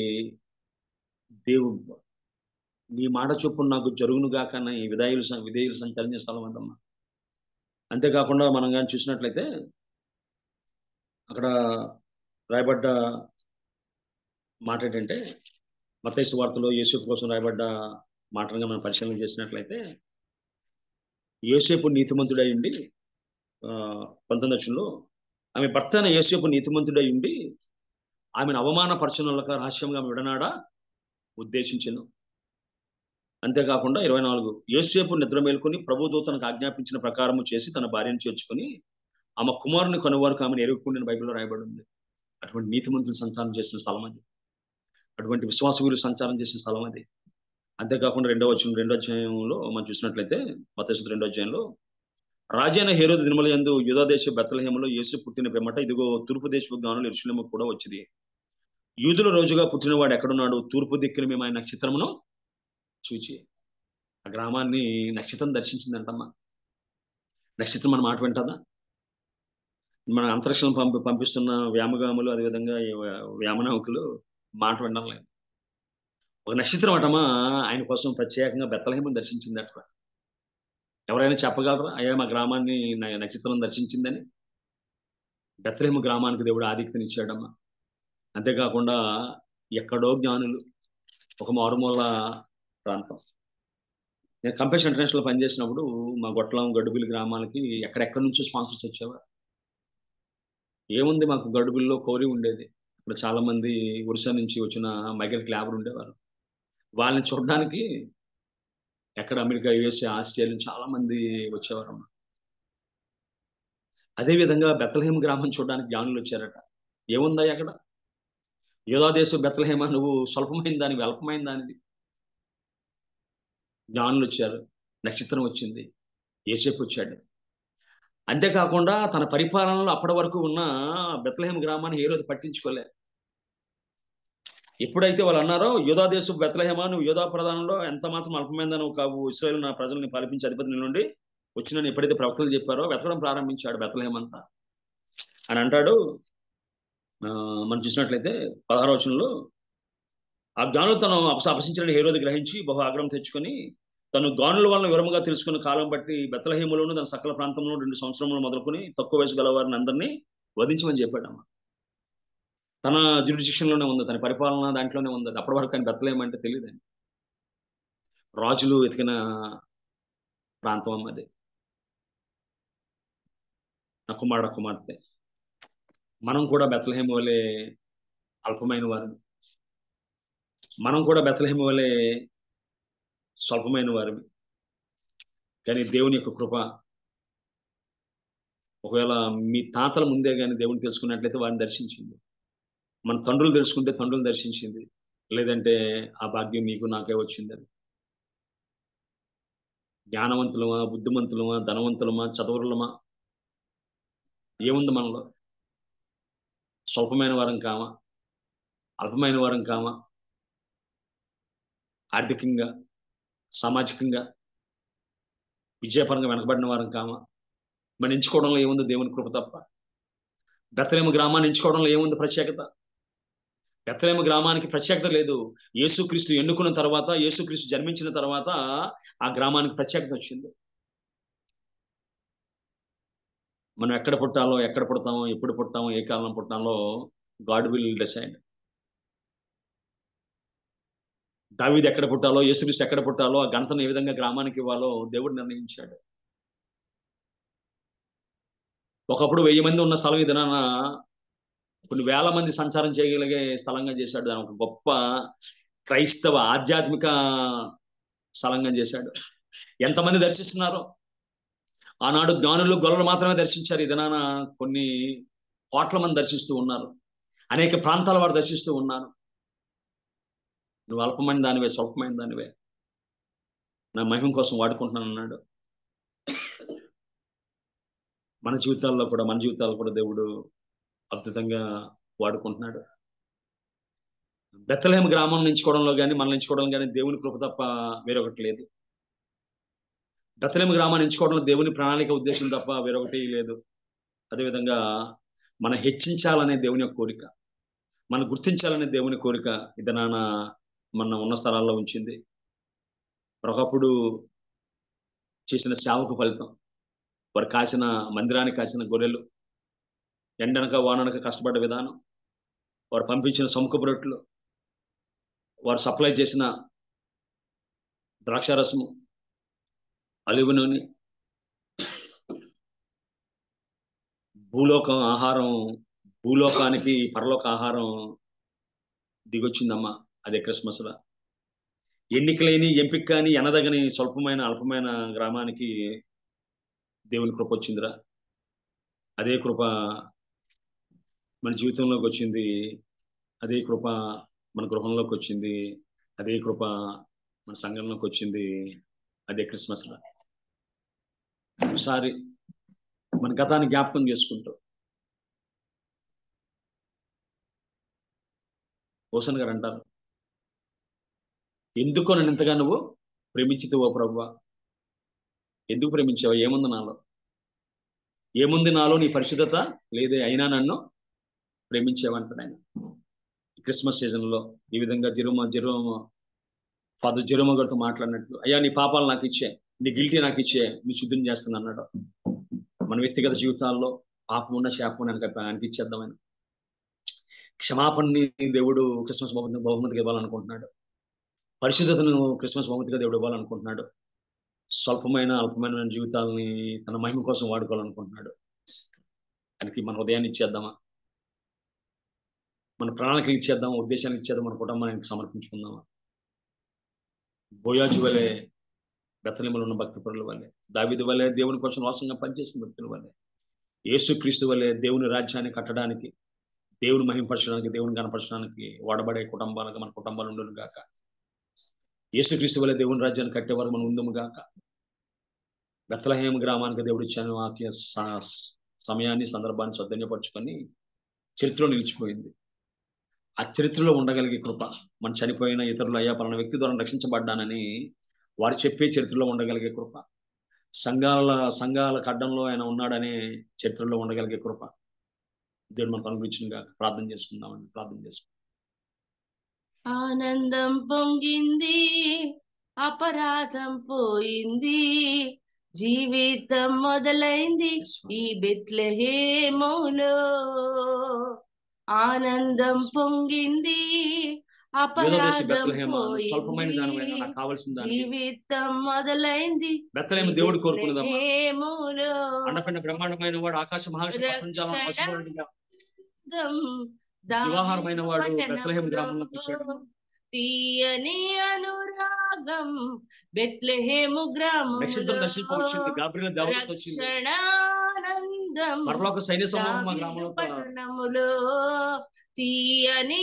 D: దేవుడు నీ మాట చొప్పున నాకు జరుగునుగా కన్నా ఈ విధేయులు సంచరించే స్థలం అంటమ్మా. అంతేకాకుండా మనం కానీ చూసినట్లయితే అక్కడ రాయబడ్డ మాట ఏంటంటే మత్తయి సువార్తలో యోసేపు కోసం రాయబడ్డ మాటలుగా మనం పరిశీలన చేసినట్లయితే యోసేపు నీతిమంతుడై ఉండి 19వ వచనంలో ఆమె భర్త అయిన యోసేపు నీతిమంతుడై ఉండి ఆమెను అవమానపరచనులక రహస్యంగా విడనాడా ఉద్దేశించను. అంతేకాకుండా 24 యోసేపు నిద్ర మేల్కొని ప్రభు దూతనకు ఆజ్ఞాపించిన ప్రకారము చేసి తన భార్యను చేర్చుకుని ఆమె కుమారుని కొనువరకు ఆమెను ఎరుగుకుండిన బైబిల్లో రాయబడి ఉంది. అటువంటి నీతిమంతులు సంచారం చేసిన స్థలం అది, అటువంటి విశ్వాసవీరులు సంచారం చేసిన స్థలం అది. అంతేకాకుండా 2వ అధ్యాయంలో మనం చూసినట్లయితే మత్తయి 2వ అధ్యాయంలో రాజైన హేరోదు దినముల యందు యూదా దేశ బెత్లెహేములో యేసు పుట్టిన పిమ్మట ఇదిగో తూర్పు దేశపు జ్ఞానులు యెరూషలేముకు కూడా వచ్చింది. యూదుల రోజుగా పుట్టినవాడు ఎక్కడున్నాడు? తూర్పు దిక్కున మేము ఆయన నక్షత్రమును చూచి. ఆ గ్రామాన్ని నక్షత్రం దర్శించిందంటమ్మా. నక్షత్రం మన మాట వింటదా? మన అంతరిక్షం పంపిస్తున్న వ్యామగాములు, అదేవిధంగా వ్యామనౌకులు మాట వినడం లేదు. ఒక నక్షత్రం అటమా ఆయన కోసం ప్రత్యేకంగా బెత్లెహేమును దర్శించిందట. ఎవరైనా చెప్పగలరా అయ్యా మా గ్రామాన్ని నక్షత్రం దర్శించిందని? బెత్లెహేము గ్రామానికి దేవుడు ఆధిక్యతనిచ్చాడమ్మా. అంతేకాకుండా ఎక్కడో జ్ఞానులు, ఒక మారుమూల ప్రాంతం. నేను కంపేషన్ ఇంటర్నేషనల్ పనిచేసినప్పుడు మా గొట్లం గడుబిలి గ్రామాలకి ఎక్కడెక్కడి నుంచో స్పాన్సర్స్ వచ్చేవారు. ఏముంది, మాకు గడుబిల్లో కోరి ఉండేది. ఇప్పుడు చాలా మంది ఒరిస్సా నుంచి వచ్చిన మైగ్రెంట్ లేబర్ ఉండేవారు. వాళ్ళని చూడడానికి ఎక్కడ అమెరికా, యుఎస్ఏ, ఆస్ట్రేలియా నుంచి చాలా మంది వచ్చేవారు. అదేవిధంగా బెత్లెహేము గ్రామం చూడడానికి జ్ఞానులు వచ్చారట. ఏముందా అక్కడ? యూదాదేశం బెత్లెహేమా, నువ్వు స్వల్పమైన దానివి, అల్పమైన దానివి. జ్ఞానులు వచ్చారు, నక్షత్రం వచ్చింది, యేసేపు వచ్చాడు. అంతేకాకుండా తన పరిపాలనలో అప్పటి వరకు ఉన్న బెత్లెహేము గ్రామాన్ని ఏ రోజు పట్టించుకోలే. ఎప్పుడైతే వాళ్ళు అన్నారో యూదాదేశం బెత్లెహేమా, నువ్వు యూదా ప్రధానంలో ఎంత మాత్రం అల్పమైందని కావు, ఇశ్రాయేలు నా ప్రజల్ని పాలించే అధిపతి నుండి వచ్చినని ఎప్పుడైతే ప్రవక్తలు చెప్పారో వెతకడం ప్రారంభించాడు బెత్లెహేం అంతా అని అంటాడు. మనం చూసినట్లయితే 16వ వచనంలో, ఆ జ్ఞానులు తను అపసించిన హేరోదు గ్రహించి బహు ఆగ్రహం తెచ్చుకొని తను గానుల వలన వివరముగా తెలుసుకున్న కాలం బట్టి బెత్లెహేములోను దాని సకల ప్రాంతంలో 2 సంవత్సరములు మొదలుకొని తక్కువ వయసు గల వారిని అందరినీ వధించమని చెప్పాడమ్మ. తన జ్యూరిడిక్షన్లోనే ఉంది, తన పరిపాలన దాంట్లోనే ఉంది. అప్పటి వరకు ఆయన బెత్లెహేం అంటే తెలియదు. రాజులు ఎతికిన ప్రాంతం అమ్మ అది. నా కుమార్తె, మనం కూడా బెత్లెహేం వలె అల్పమైన వారిని, మనం కూడా బెత్లెహేం వలె స్వల్పమైన వారిని. కానీ దేవుని యొక్క కృప, ఒకవేళ మీ తాతల ముందే కానీ దేవుని తెలుసుకున్నట్లయితే వారిని దర్శించింది. మన తండ్రులు తెలుసుకుంటే తండ్రులు దర్శించింది. లేదంటే ఆ భాగ్యం నీకు నాకే వచ్చింది. అది జ్ఞానవంతులమా, బుద్ధిమంతులమా, ధనవంతులమా, చదువులమా, ఏముంది మనలో? స్వల్పమైన వారం కామా, అల్పమైన వారం కామా, ఆర్థికంగా, సామాజికంగా, విజయపరంగా వెనకబడిన వారం కామా. మనం ఎంచుకోవడంలో ఏముంది? దేవుని కృప తప్ప. బెత్లెహేము గ్రామాన్ని ఎంచుకోవడంలో ఏముంది ప్రత్యేకత? బెత్లెహేము గ్రామానికి ప్రత్యేకత లేదు. యేసుక్రీస్తు ఎన్నుకున్న తర్వాత, యేసుక్రీస్తు జన్మించిన తర్వాత ఆ గ్రామానికి ప్రత్యేకత వచ్చింది. మనం ఎక్కడ పుట్టాలో, ఎక్కడ పుడతామో, ఎప్పుడు పుట్టామో, ఏ కాలం పుట్టాలో గాడ్ విల్ డిసైడ్. దావీదు ఎక్కడ పుట్టాలో, యేసుక్రీస్తు ఎక్కడ పుట్టాలో, ఆ ఘనతను ఏ విధంగా గ్రామానికి ఇవ్వాలో దేవుడు నిర్ణయించాడు. ఒకప్పుడు 1000 మంది ఉన్న స్థలం ఇది నాన్న కొన్ని వేల మంది సంచారం చేయగలిగే స్థలంగా చేశాడు. దాని ఒక గొప్ప క్రైస్తవ ఆధ్యాత్మిక స్థలంగా చేశాడు. ఎంతమంది దర్శిస్తున్నారు? ఆనాడు జ్ఞానులు గొల్లలు మాత్రమే దర్శించారు. ఇది నాన్న కొన్ని కోట్ల మంది దర్శిస్తూ ఉన్నారు. అనేక ప్రాంతాల వారు దర్శిస్తూ ఉన్నారు. నువ్వు అల్పమైన దానివే, స్వల్పమైన దానివే, నా మహిమ కోసం వాడుకుంటున్నాను అన్నాడు. మన జీవితాల్లో కూడా దేవుడు అద్భుతంగా వాడుకుంటున్నాడు. బెత్లెహేము గ్రామం ఎంచుకోవడంలో కానీ, మనల్ని ఎంచుకోవడం కానీ దేవుని కృప తప్ప వేరొకటి లేదు. బెత్లెహేము గ్రామాన్ని ఎంచుకోవడంలో దేవుని ప్రణాళిక, ఉద్దేశం తప్ప వేరొకటి లేదు. అదేవిధంగా మనం హెచ్చించాలనే దేవుని యొక్క కోరిక, మనం గుర్తించాలనే దేవుని కోరిక ఇది నాన్న మన ఉన్న స్థలాల్లో ఉంచింది. ఒకప్పుడు చేసిన సేవకు ఫలితం, వారు కాసిన మందిరానికి కాసిన గొర్రెలు, ఎండనక వాననక కష్టపడ్డ విధానం, వారు పంపించిన సముఖపు రొట్టెలు, వారు సప్లై చేసిన ద్రాక్షారసము, అలివ్ నూనె, భూలోకం ఆహారం, భూలోకానికి పరలోక ఆహారం దిగొచ్చిందమ్మా. అదే క్రిస్మస్ లా. ఎన్నికలేని, ఎంపిక కాని, ఎనదగని స్వల్పమైన అల్పమైన గ్రామానికి దేవుని కృప వచ్చిందిరా. అదే కృప మన జీవితంలోకి వచ్చింది. అదే కృప మన గృహంలోకి వచ్చింది. అదే కృప మన సంఘంలోకి వచ్చింది. అదే క్రిస్మస్ లా. ఒకసారి మన గతాన్ని జ్ఞాపకం చేసుకుంటూ, హోసన్ గారు అంటారు, ఎందుకో నన్ను ఇంతగా నువ్వు ప్రేమించితివో ప్రభువా, ఎందుకు ప్రేమించావు, ఏముంది నాలో, ఏముంది నాలో నీ పరిశుద్ధత లేదే, అయినా నన్ను ప్రేమించావంటాడు ఆయన. క్రిస్మస్ సీజన్ లో ఈ విధంగా ఫాదర్ జెరోమా గారితో మాట్లాడినట్లు, అయ్యా నీ పాపాలు నాకు ఇచ్చే, నీ గిల్టీ నాకు ఇచ్చే, నీ శుద్ధిని చేస్తుంది అన్నాడు. మన వ్యక్తిగత జీవితాల్లో పాపం ఉన్న శాపం ఆయనకి ఇచ్చేద్దామని క్షమాపణని దేవుడు క్రిస్మస్ బహుమతిగా ఇవ్వాలనుకుంటున్నాడు. పరిశుద్ధతను క్రిస్మస్ బహుమతిగా దేవుడు ఇవ్వాలనుకుంటున్నాడు. స్వల్పమైన అల్పమైన జీవితాలని తన మహిమ కోసం వాడుకోవాలనుకుంటున్నాడు. ఆయనకి మన హృదయాన్ని ఇచ్చేద్దామా, మన ప్రణాళికలు ఇచ్చేద్దామా, ఉద్దేశాలు ఇచ్చేద్దాం, మన కుటుంబానికి సమర్పించుకుందామా. బోయాజు వలె, బెత్లెహేములో ఉన్న భక్తి పరుల వలె, దావీదు వలె దేవుని కోసం వాసంగా పనిచేసిన భక్తుల వలె, యేసుక్రీస్తు వలె దేవుని రాజ్యాన్ని కట్టడానికి, దేవుని మహింపరచడానికి, దేవుని కనపరచడానికి వాడబడే కుటుంబాలుగా మన కుటుంబాలు ఉండను గాక. యేసుక్రీస్తు వలె దేవుని రాజ్యాన్ని కట్టేవారు మనం ఉందము గాక. బెత్లెహేము గ్రామానికి దేవుడు ఇచ్చిన సమయాన్ని, సందర్భాన్ని సద్వినియోగపరుచుకొని చరిత్రలో నిలిచిపోయింది. ఆ చరిత్రలో ఉండగలిగే కృప, మనం చనిపోయిన ఇతరులు అయ్యా పలానా వ్యక్తి ద్వారా రక్షించబడ్డానని వారు చెప్పే చరిత్రలో ఉండగలిగే కృప, సంఘాల కడ్డంలో ఆయన ఉన్నాడనే చరిత్రలో ఉండగలిగే కృప దేవుడు మనకు అనుగ్రహించునుగా. ప్రార్థన చేసుకుందామని ప్రార్థన చేసుకుందాం.
E: ఆనందం పొంగింది, అపరాధం పోయింది, జీవితం మొదలైంది ఈ బెత్లెహేములో. ఆనందం పొంగింది, అపరాధం పోయింది, జీవితం మొదలైంది
D: బెత్లెహేము దేవుడు కోరుకున్నదమ్మా. అండపైన బ్రహ్మాండమైన వాడు, ఆకాశ జీవాహారమైన వాడు బెత్లెహేము గ్రామంలో కూర్చోడు.
E: తీయని అనురాగం బెత్లెహేము గ్రామం, రక్షణానందం పట్టణములో. తీయని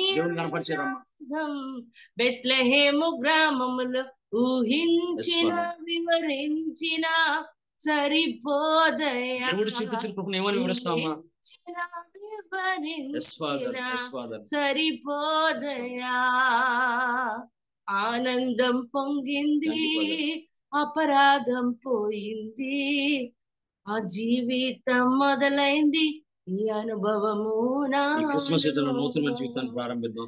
E: బెత్లెహేము గ్రామములో ఊహించిన వివరించిన సరిపోదయా, సరిపోదయా. ఆనందం పొంగింది, అపరాధం పోయింది, ఆ జీవితం మొదలైంది ఈ అనుభవము నా.
D: క్రిస్మస్ సీజన్లో నూతన జీవితాన్ని ప్రారంభిద్దాం.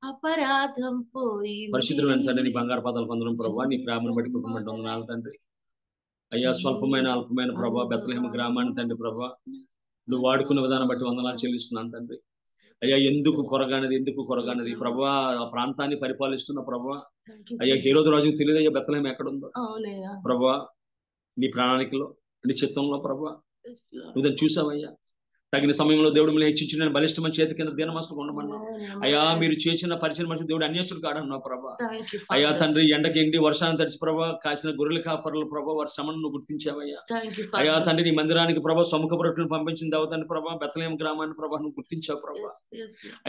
E: అపరాధం పోయింది.
D: పరిశుద్ధుడు తండ్రి, నీ బంగారు పాదాలు పొందడం ప్రభావ, నీ ప్రేమను బట్టి కుటుంబం వందనాలు తండ్రి. అయ్యా స్వల్పమైన అల్పమైన ప్రభావ బెత్లెహేము గ్రామాన్ని తండ్రి ప్రభావ నువ్వు వాడుకున్న విధానం బట్టి వందనాలు చెల్లిస్తున్నాను తండ్రి. అయ్యా ఎందుకు కొరగానది ప్రభా, ఆ ప్రాంతాన్ని పరిపాలిస్తున్న ప్రభా, అయ్యా హేరోదు రాజుకు తెలియదు అయ్యా బెత్లెహేము ఎక్కడుందో ప్రభా. నీ ప్రణాళికలో, నీ చిత్తంలో ప్రభా నువ్వు దాన్ని చూసావయ్యా. తగిన సమయంలో దేవుడు మిమ్మల్ని హెచ్చించిన బలిష్టమైన చేతి కింద దీనమస్సుకు ఉండమన్నా. అయ్యా మీరు చేసిన పరిచయం మనిషి దేవుడు అన్యేషుడు కాడన్నావు ప్రభా. అయ్యా తండ్రి ఎండకి ఎండి వర్షాన్ని తడిచి ప్రభా కాసిన గొర్రెల కాపర్లు ప్రభా వారి శ్రమను నువ్వు గుర్తించావయ్యా. అయ్యా తండ్రి నీ మందిరానికి ప్రభా సముఖ పురుషులను పంపించిన దేవతని ప్రభా బెత్లెహేము గ్రామాన్ని ప్రభా నువ్వు గుర్తించావు ప్రభా.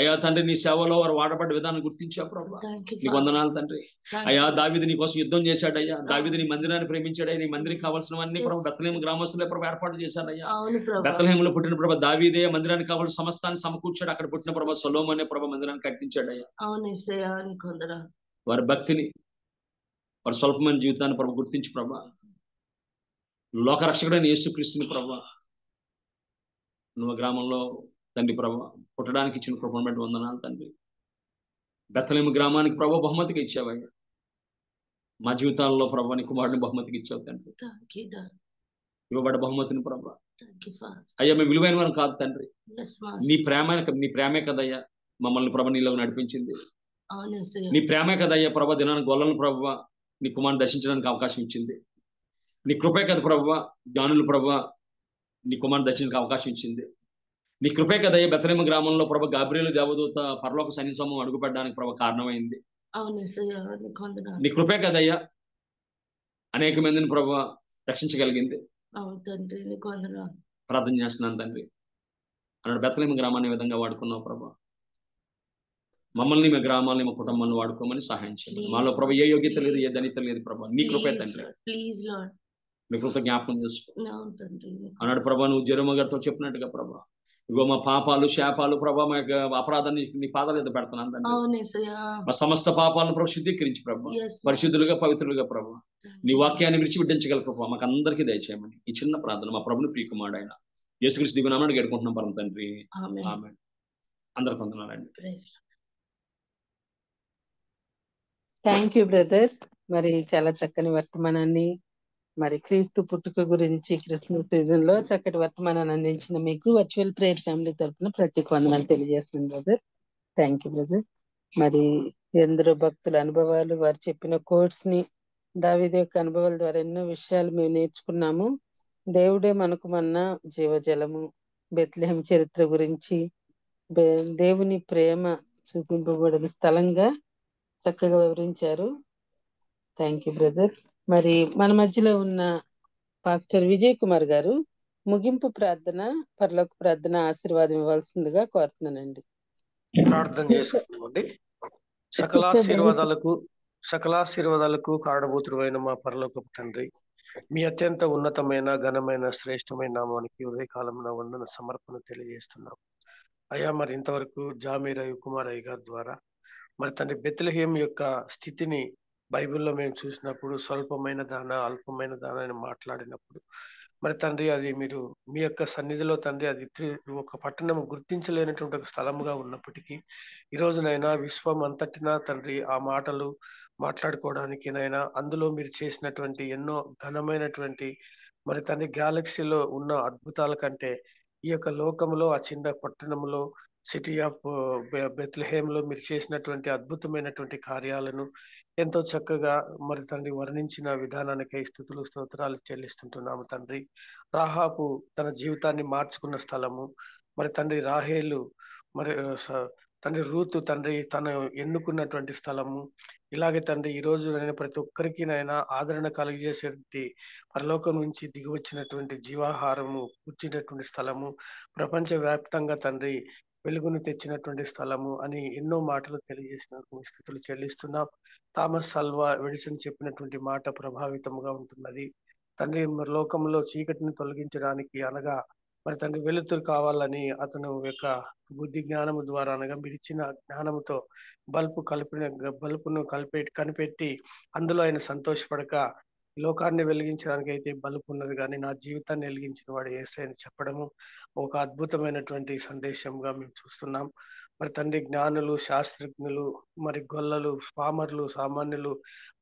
D: అయ్యా తండ్రి నీ సేవలో వారు వాడబడ్డ విధానం గుర్తించావు ప్రభా. నీకు వందనాలు తండ్రి. అయ్యా దావీదు నీ కోసం యుద్ధం చేశాడయ్యా. దావీదు నీ మందిరాన్ని ప్రేమించాడయ్యా. నీ మందిరికి కావాల్సినవన్నీ ప్రభా బెత్లెహేము గ్రామస్తులే ప్రభా ఏర్పాటు చేశాడయ్యా. బెత్లెహేములో పుట్టిన ప్రభా దావీదే మందిరానికి కావాల్సిన సమస్తాన్ని సమకూర్చాడు. అక్కడ పుట్టిన ప్రభా సొలొమోనే ప్రభా మందిరాన్ని కట్టించాడయ్యా. వారి భక్తిని, వారి స్వల్పమైన జీవితాన్ని ప్రభా గుర్తించి ప్రభా లోకరక్షకుడైన యేసుక్రీస్తుని ప్రభా నువ్వు గ్రామంలో తండ్రి ప్రభా పుట్టడానికి ఇచ్చిన కృపను బట్టి వందనాలు తండ్రి. బెత్లెహేము గ్రామానికి ప్రభా బహుమతిగా ఇచ్చావయ్యా. మా జీవితాల్లో ప్రభా నీ కుమారుడిని బహుమతికి ఇచ్చావు తండ్రి. ఇవ్వబడ్డ బహుమతిని ప్రభా అయ్యా మేము విలువైన వారు కాదు తండ్రి. నీ ప్రేమే కదయ్యా మమ్మల్ని ప్రభా నీలో నడిపించింది. నీ ప్రేమే కదయ్యా ప్రభా దినానికి గొల్లను ప్రభా నీ కుమారుని దర్శించడానికి అవకాశం ఇచ్చింది. నీ కృపే కదా ప్రభా జ్ఞానులు ప్రభా నీ కుమారుని దర్శించడానికి అవకాశం ఇచ్చింది. నీ కృపే కదయ్యా బెత్లెహేము గ్రామంలో ప్రభా గాబ్రియేలు దేవదూత పరలోక సన్నిసమం అడుగుపెట్టడానికి ప్రభా కారణమైంది. నీ కృపే కదయ్యా అనేక మందిని ప్రభా రక్షించగలిగింది. ప్రార్థన చేస్తున్నాను తండ్రి. అన్నాడు బెత్లెహేము గ్రామాన్ని విధంగా వాడుకున్నావు ప్రభా. మమ్మల్ని మా గ్రామాలని మా కుటుంబాన్ని వాడుకోమని సహాయం చేయండి. మాలో ప్రభా ఏ యోగ్యత లేదు, ఏ ధనిత లేదు ప్రభా. నీ కృపే తండ్రి. నీ కృప జ్ఞాపకం చేసుకో అన్నాడు ప్రభా. నువ్వు జెరోమా గారితో చెప్పినట్టుగా ప్రభా ఇగో మా పాపాలు శాపాలు ప్రభా మా యొక్క అపరాధాన్ని నీ పాదాల మీద పెడుతున్నాను తండ్రి.
E: అవును యేసయ్యా.
D: మా సమస్త పాపాలను ప్రభు శుద్ధీకరించి ప్రభా,
E: Yes, Lord.
D: పరిశుద్ధులుగా పవిత్రులుగా ప్రభా,
E: Thank
D: నీ
E: you.
D: వాక్యాన్ని విడిచిపెట్టించగల ప్రభా మాకు అందరికీ దయచేయమని ఈ చిన్న ప్రార్థన మా ప్రభుని ప్రియకుమారుడు ఆయన యేసుక్రీస్తు దివ్యనామాన్ని గడుకుంటున్నాం పరమ తండ్రి.
E: Amen.
D: ఆమేన్. అందరికి వందనాలండి.
E: Praise the Lord.
A: Thank you brother. మరి చాలా చక్కని వర్తమానాన్ని, మరి క్రీస్తు పుట్టుక గురించి క్రిస్మస్ సీజన్ లో చక్కటి వర్తమానాన్ని అందించిన మీకు వర్చువల్ ప్రేయర్ ఫ్యామిలీ తరఫున ప్రత్యేక వందనాలు తెలియజేస్తున్నాను బ్రదర్. Thank you brother. మరి ఎందరో భక్తుల అనుభవాలు, వారు చెప్పిన కోట్స్ ని, దావీదు యొక్క అనుభవాల ద్వారా ఎన్నో విషయాలు మేము నేర్చుకున్నాము. దేవుడే మనకు మన్నా, జీవజలము, బెత్లెహేం చరిత్ర గురించి, దేవుని ప్రేమ చూపింపబడిన స్థలంగా చక్కగా వివరించారు. Thank you brother. మరి మన మధ్యలో ఉన్న పాస్టర్ విజయ్ కుమార్ గారు ముగింపు ప్రార్థన, పరలోక ప్రార్థన ఆశీర్వాదం ఇవ్వాల్సిందిగా కోరుతున్నానండి.
F: ప్రార్థన చేసుకుందామండి. సకలాశీర్వాదాలకు కారణభూతుడైన మా పరలోకపు తండ్రి, మీ అత్యంత ఉన్నతమైన, ఘనమైన, శ్రేష్టమైన నామానికి ఉదయకాలంలో వందన సమర్పణ తెలియజేస్తున్నాం. అయ్యా, మరి ఇంతవరకు జామీర్ రవి కుమార్ అయ్య గారి ద్వారా మరి తండ్రి బెత్లెహేం యొక్క స్థితిని బైబిల్లో మేము చూసినప్పుడు స్వల్పమైన దాన, అల్పమైన దాన అని మాట్లాడినప్పుడు మరి తండ్రి అది మీరు మీ యొక్క సన్నిధిలో తండ్రి అది ఒక పట్టణం గుర్తించలేనటువంటి ఒక స్థలముగా ఉన్నప్పటికీ ఈ రోజునైనా విశ్వం అంతటినా తండ్రి ఆ మాటలు మాట్లాడుకోవడానికి నైనా అందులో మీరు చేసినటువంటి ఎన్నో ఘనమైనటువంటి మరి తండ్రి గ్యాలక్సీలో ఉన్న అద్భుతాల కంటే ఈ యొక్క లోకంలో ఆ చిన్న పట్టణంలో సిటీ ఆఫ్ బెత్లెహేంలో మీరు చేసినటువంటి అద్భుతమైనటువంటి కార్యాలను ఎంతో చక్కగా మరి తండ్రి వర్ణించిన విధానానికై స్తుతులు స్తోత్రాలు చెల్లిస్తుంటున్నాము తండ్రి. రాహాబు తన జీవితాన్ని మార్చుకున్న స్థలము, మరి తండ్రి రాహేలు, మరి తండ్రి రూతు తండ్రి తను ఎన్నుకున్నటువంటి స్థలము, ఇలాగే తండ్రి ఈ రోజు ప్రతి ఒక్కరికి నైనా ఆదరణ కలిగజేసేటువంటి పరలోకం నుంచి దిగి వచ్చినటువంటి జీవాహారము కూర్చున్నటువంటి స్థలము, ప్రపంచ వ్యాప్తంగా తండ్రి వెలుగును తెచ్చినటువంటి స్థలము అని ఎన్నో మాటలు తెలియజేసిన స్థితులు చెల్లిస్తున్నాం. థామస్ అల్వా ఎడిసన్ చెప్పినటువంటి మాట ప్రభావితముగా ఉంటున్నది తండ్రి. మరి లోకంలో చీకటిని తొలగించడానికి అనగా మరి తండ్రి వెలుతురు కావాలని అతను యొక్క బుద్ధి జ్ఞానము ద్వారా అనగా మీరు ఇచ్చిన జ్ఞానముతో బల్బును కనిపెట్టి అందులో ఆయన సంతోషపడక లోకాన్ని వెలిగించడానికి అయితే బల్బు ఉన్నది కానీ నా జీవితాన్ని వెలిగించిన వాడు యేసయ్య అని చెప్పడము ఒక అద్భుతమైనటువంటి సందేశంగా మేము చూస్తున్నాం. మరి తండ్రి జ్ఞానులు, శాస్త్రజ్ఞులు, మరి గొల్లలు, పామర్లు, సామాన్యులు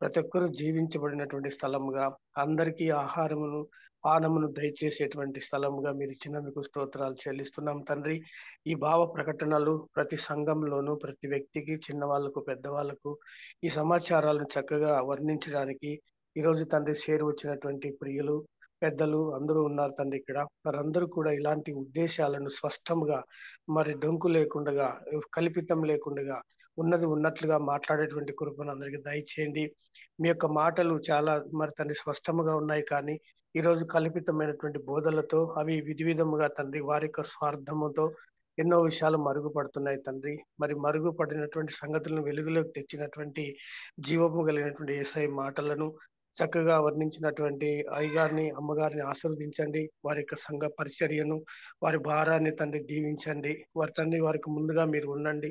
F: ప్రతి ఒక్కరూ జీవించబడినటువంటి స్థలముగా, అందరికీ ఆహారమును పానమును దయచేసేటువంటి స్థలముగా మీరు ఇచ్చినందుకు స్తోత్రాలు చెల్లిస్తున్నాం తండ్రి. ఈ భావ ప్రకటనలు ప్రతి సంఘంలోనూ ప్రతి వ్యక్తికి, చిన్నవాళ్లకు, పెద్దవాళ్లకు ఈ సమాచారాలను చక్కగా వర్ణించడానికి ఈరోజు తండ్రి చేరి వచ్చినటువంటి ప్రియులు, పెద్దలు అందరూ ఉన్నారు తండ్రి. ఇక్కడ వారందరూ కూడా ఇలాంటి ఉద్దేశాలను స్పష్టంగా మరి డొంకు లేకుండా, కల్పితం లేకుండా ఉన్నది ఉన్నట్లుగా మాట్లాడేటువంటి కృపను అందరికీ దయచేయండి. మీ యొక్క మాటలు చాలా మరి తండ్రి స్పష్టంగా ఉన్నాయి కానీ ఈరోజు కల్పితమైనటువంటి బోధలతో అవి విధివిధముగా తండ్రి వారి యొక్క స్వార్థముతో ఎన్నో విషయాలు మరుగుపడుతున్నాయి తండ్రి. మరి మరుగుపడినటువంటి సంగతులను వెలుగులోకి తెచ్చినటువంటి జీవము కలిగినటువంటి యేసయ్య మాటలను చక్కగా వర్ణించినటువంటి అయ్యగారిని, అమ్మగారిని ఆశీర్వదించండి. వారి యొక్క సంఘ పరిచర్యను, వారి భారాన్ని తండ్రి దీవించండి. వారి తండ్రి వారికి ముందుగా మీరు ఉండండి.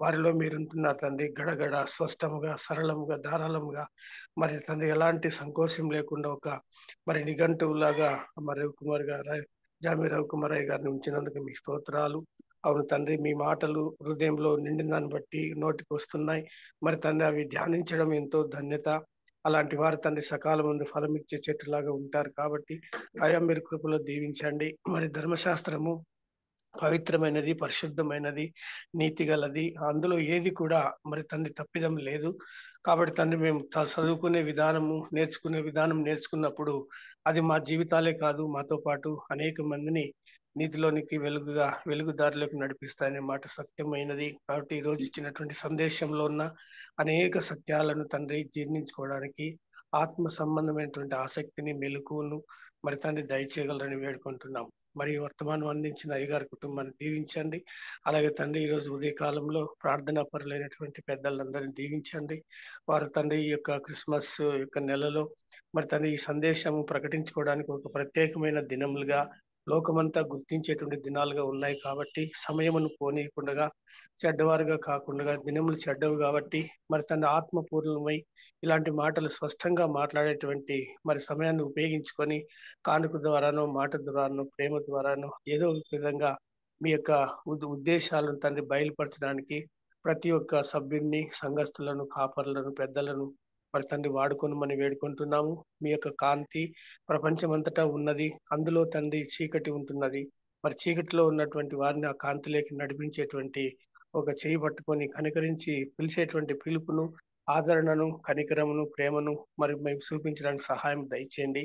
F: వారిలో మీరు ఉంటున్నారు తండ్రి. గడగడ స్పష్టముగా, సరళముగా, ధారాళముగా మరి తండ్రి ఎలాంటి సంకోచం లేకుండా ఒక మరి నిఘంటువులాగా మరి రవికుమార్ గారు, జామీర్ రవికుమార్ అయ్య గారిని ఉంచినందుకు మీ స్తోత్రాలు. అవును తండ్రి, మీ మాటలు హృదయంలో నిండిన దాన్ని బట్టి నోటికి వస్తున్నాయి. మరి తండ్రి అవి ధ్యానించడం ఎంతో ధన్యత. అలాంటి వారు తండ్రి సకాలం ముందు ఫలం ఇచ్చే చెట్టులాగా ఉంటారు కాబట్టి అయా మీరు కృపలో దీవించండి. మరి ధర్మశాస్త్రము పవిత్రమైనది, పరిశుద్ధమైనది, నీతి గలది. అందులో ఏది కూడా మరి తండ్రి తప్పిదం లేదు. కాబట్టి తండ్రి మేము చదువుకునే విధానము, నేర్చుకునే విధానం నేర్చుకున్నప్పుడు అది మా జీవితాలే కాదు, మాతో పాటు అనేక మందిని నీతిలోనికి వెలుగుదారిలోకి నడిపిస్తాయనే మాట సత్యమైనది. కాబట్టి ఈ రోజు ఇచ్చినటువంటి సందేశంలో ఉన్న అనేక సత్యాలను తండ్రి జీర్ణించుకోవడానికి ఆత్మ సంబంధమైనటువంటి ఆసక్తిని, మెలకువను మరి తండ్రి దయచేయగలరని వేడుకుంటున్నాం. మరి వర్తమానం అందించిన అయ్యగారి కుటుంబాన్ని దీవించండి. అలాగే తండ్రి ఈరోజు ఉదయకాలంలో ప్రార్థనా పరులైనటువంటి పెద్దలందరినీ దీవించండి. వారు తండ్రి ఈ యొక్క క్రిస్మస్ యొక్క నెలలో మరి తండ్రి ఈ సందేశము ప్రకటించుకోవడానికి ఒక ప్రత్యేకమైన దినములుగా లోకమంతా గుర్తించేటువంటి దినాలుగా ఉన్నాయి కాబట్టి సమయమును పోనీయకుండా చెడ్డవారుగా కాకుండా దినములు చెడ్డవు కాబట్టి మరి తన ఆత్మపూర్ణమై ఇలాంటి మాటలు స్పష్టంగా మాట్లాడేటువంటి మరి సమయాన్ని ఉపయోగించుకొని కానుక ద్వారానో మాట ద్వారానో ప్రేమ ద్వారానో ఏదో ఒక విధంగా మీ యొక్క ఉద్దేశాలను తండ్రి బయలుపరచడానికి ప్రతి ఒక్క సభ్యుడిని సంఘస్థులను కాపరులను పెద్దలను మరి తండ్రి వాడుకొనమని వేడుకుంటున్నాము. మీ యొక్క కాంతి ప్రపంచమంతటా ఉన్నది, అందులో తండ్రి చీకటి ఉంటున్నది. మరి చీకటిలో ఉన్నటువంటి వారిని ఆ కాంతిలోకి నడిపించేటువంటి ఒక చేయి పట్టుకొని కనికరించి పిలిచేటువంటి పిలుపును, ఆదరణను, కనికరమును, ప్రేమను మరి మేము చూపించడానికి సహాయం దయచేయండి.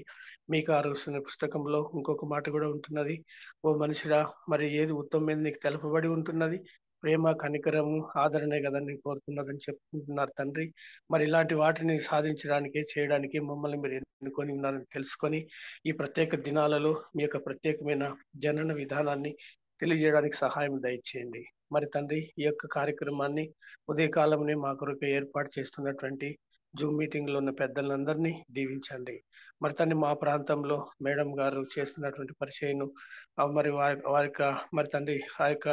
F: మీకు ఆ రోజున పుస్తకంలో ఇంకొక మాట కూడా ఉంటున్నది, ఓ మనుషుడా మరి ఏది ఉత్తమమైన నీకు తెలపబడి ఉంటున్నది, ప్రేమ కనికరము ఆదరణే కదా నీకు కోరుతున్నదని చెప్పుకుంటున్నారు తండ్రి. మరి ఇలాంటి వాటిని సాధించడానికి చేయడానికి మమ్మల్ని మీరు ఎన్నుకొని ఉన్నారని తెలుసుకొని ఈ ప్రత్యేక దినాలలో మీ యొక్క ప్రత్యేకమైన జనన విధానాన్ని తెలియజేయడానికి సహాయం దయచేయండి. మరి తండ్రి ఈ యొక్క కార్యక్రమాన్ని ఉదయకాలంలో మా కొరకు ఏర్పాటు చేస్తున్నటువంటి జూమ్ మీటింగ్ లో ఉన్న పెద్దలందరినీ దీవించండి. మరి తండ్రి మా ప్రాంతంలో మేడం గారు చేస్తున్నటువంటి పరిచయను మరి వారి మరి తండ్రి ఆ యొక్క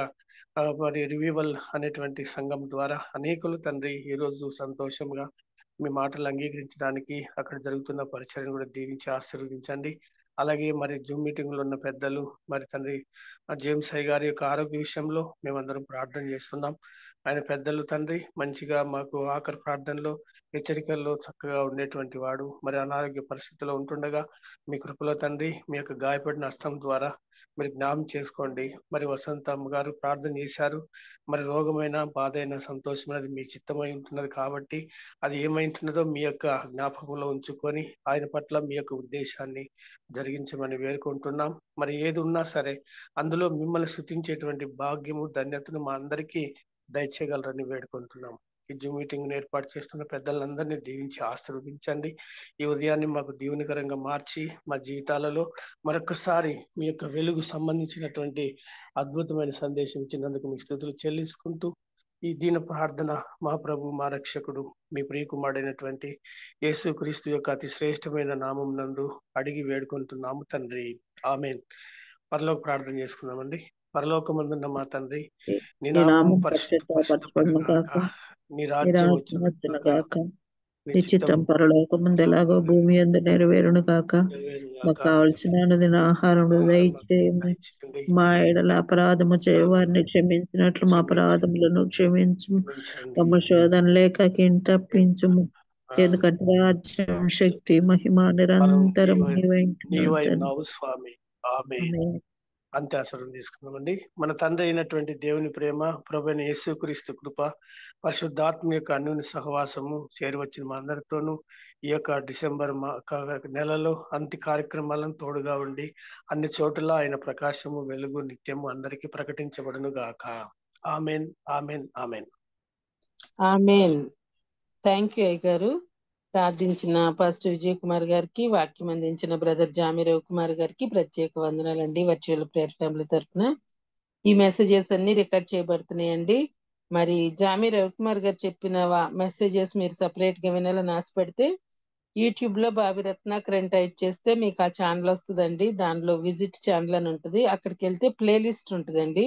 F: మరి రివీవల్ అనేటువంటి సంఘం ద్వారా అనేకులు తండ్రి ఈరోజు సంతోషంగా మీ మాటలు అంగీకరించడానికి అక్కడ జరుగుతున్న పరిచయం కూడా దీవించి ఆశీర్వదించండి. అలాగే మరి జూమ్ మీటింగ్ లో ఉన్న పెద్దలు మరి తండ్రి జేమ్స్ అయ్య గారి యొక్క ఆరోగ్య విషయంలో మేమందరం ప్రార్థన చేస్తున్నాం. ఆయన పెద్దలు తండ్రి మంచిగా మాకు ఆఖరి ప్రార్థనలో హెచ్చరికల్లో చక్కగా ఉండేటువంటి వాడు. మరి అనారోగ్య పరిస్థితిలో ఉంటుండగా మీ కృపలో తండ్రి మీ యొక్క గాయపడిన హస్తం ద్వారా మీరు జ్ఞాపకం చేసుకోండి. మరి వసంతమ్మ గారు ప్రార్థన చేశారు. మరి రోగమైన బాధ అయిన సంతోషమైనది మీ చిత్తమై ఉంటున్నది కాబట్టి అది ఏమైంటున్నదో మీ యొక్క జ్ఞాపకంలో ఉంచుకొని ఆయన పట్ల మీ యొక్క ఉద్దేశాన్ని జరిగించమని వేడుకుంటున్నాం. మరి ఏది ఉన్నా సరే అందులో మిమ్మల్ని స్తుతించేటువంటి భాగ్యము ధన్యతను మా అందరికీ దయచేయగలరని వేడుకుంటున్నాం. ఈ జూమ్ మీటింగ్ ఏర్పాటు చేస్తున్న పెద్దలందరినీ దీవించి ఆశీర్వదించండి. ఈ ఉదయాన్ని మాకు దీవెనకరంగా మార్చి మా జీవితాలలో మరొకసారి మీ యొక్క వెలుగు సంబంధించినటువంటి అద్భుతమైన సందేశం ఇచ్చినందుకు మీ స్తుతులు చెల్లించుకుంటూ ఈ దీన ప్రార్థన మా ప్రభు మా రక్షకుడు మీ ప్రియకుమారుడైనటువంటి యేసుక్రీస్తు యొక్క అతి శ్రేష్టమైన నామం నందు అడిగి వేడుకుంటున్నాము తండ్రి, ఆమేన్. పరలోక ప్రార్థన చేసుకుందామండి. పరలోకమందున్న మా తండ్రి, నీ నామం పరిశుద్ధపరచబడును గాక, నీ రాజ్యం వచ్చును గాక,
A: నీ చిత్తం పరలోకమందు ఎలాగో భూమి యందు నెరవేరును గాక. మాకు కావలసిన అనుదిన ఆహారం దయచేయము. మా ఎడల అపరాధము చేయవారిని క్షమించినట్లు మా అపరాధములను క్షమించు. తమ శోధన లేక తప్పించుము. ఎందుకంటే రాజ్యం, శక్తి, మహిమ నిరంతరం
F: నీవైనావు స్వామి. ఆమేన్. అంతే ఆశీర్వాదం తీసుకుందామండి. మన తండ్రి అయినటువంటి దేవుని ప్రేమ, ప్రభువైన యేసుక్రీస్తు కృప, పరిశుద్ధాత్మ యొక్క అన్యోన్య సహవాసము చేరువచ్చిన మా అందరితోనూ ఈ యొక్క డిసెంబర్ నెలలో అంత్య కార్యక్రమాలను తోడుగా ఉండి అన్ని చోట్ల ఆయన ప్రకాశము వెలుగు నిత్యము అందరికీ ప్రకటించబడును గాక. Amen, amen, amen,
G: amen. Thank you అయ్య గారు. ప్రార్థించిన పాస్టర్ విజయ్ కుమార్ గారికి, వాక్యం అందించిన బ్రదర్ జామి రవికుమార్ గారికి ప్రత్యేక వందనాలండి. వర్చువల్ ప్రేయర్ ఫ్యామిలీ తరఫున ఈ మెసేజెస్ అన్ని రికార్డ్ చేయబడుతున్నాయండి. మరి జామి రవికుమార్ గారు చెప్పిన మెసేజెస్ మీరు సపరేట్ గా వినాలని ఆశపడితే యూట్యూబ్ లో బాబి రత్నాకర్ టైప్ చేస్తే మీకు ఆ ఛానల్ వస్తుందండి. దానిలో విజిట్ ఛానల్ అని ఉంటుంది. అక్కడికి వెళ్తే ప్లేలిస్ట్ ఉంటుందండి.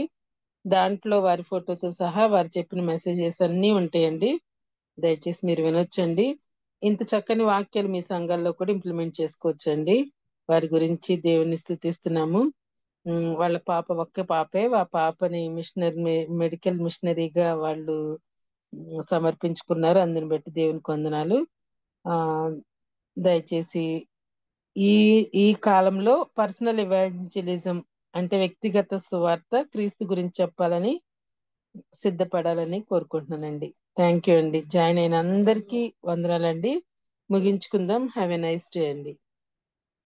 G: దాంట్లో వారి ఫోటోతో సహా వారు చెప్పిన మెసేజెస్ అన్ని ఉంటాయండి. దయచేసి మీరు వినొచ్చండి. ఇంత చక్కని వాక్యాలు మీ సంఘాల్లో కూడా ఇంప్లిమెంట్ చేసుకోవచ్చండి. వారి గురించి దేవుని స్తుతిస్తున్నాము. వాళ్ళ పాప ఒక్క పాపే, ఆ పాపని మిషనరీ మెడికల్ మిషనరీగా వాళ్ళు సమర్పించుకున్నారు. అందుని బట్టి దేవునికి వందనాలు. దయచేసి ఈ కాలంలో పర్సనల్ ఎవాంజలిజం అంటే వ్యక్తిగత సువార్త క్రీస్తు గురించి చెప్పాలని సిద్ధపడాలని కోరుకుంటున్నానండి. థ్యాంక్ యూ అండి. జాయిన్ అయిన అందరికీ వందనాలండి. ముగించుకుందాం. హ్యావ్ ఎ నైస్ డే అండి.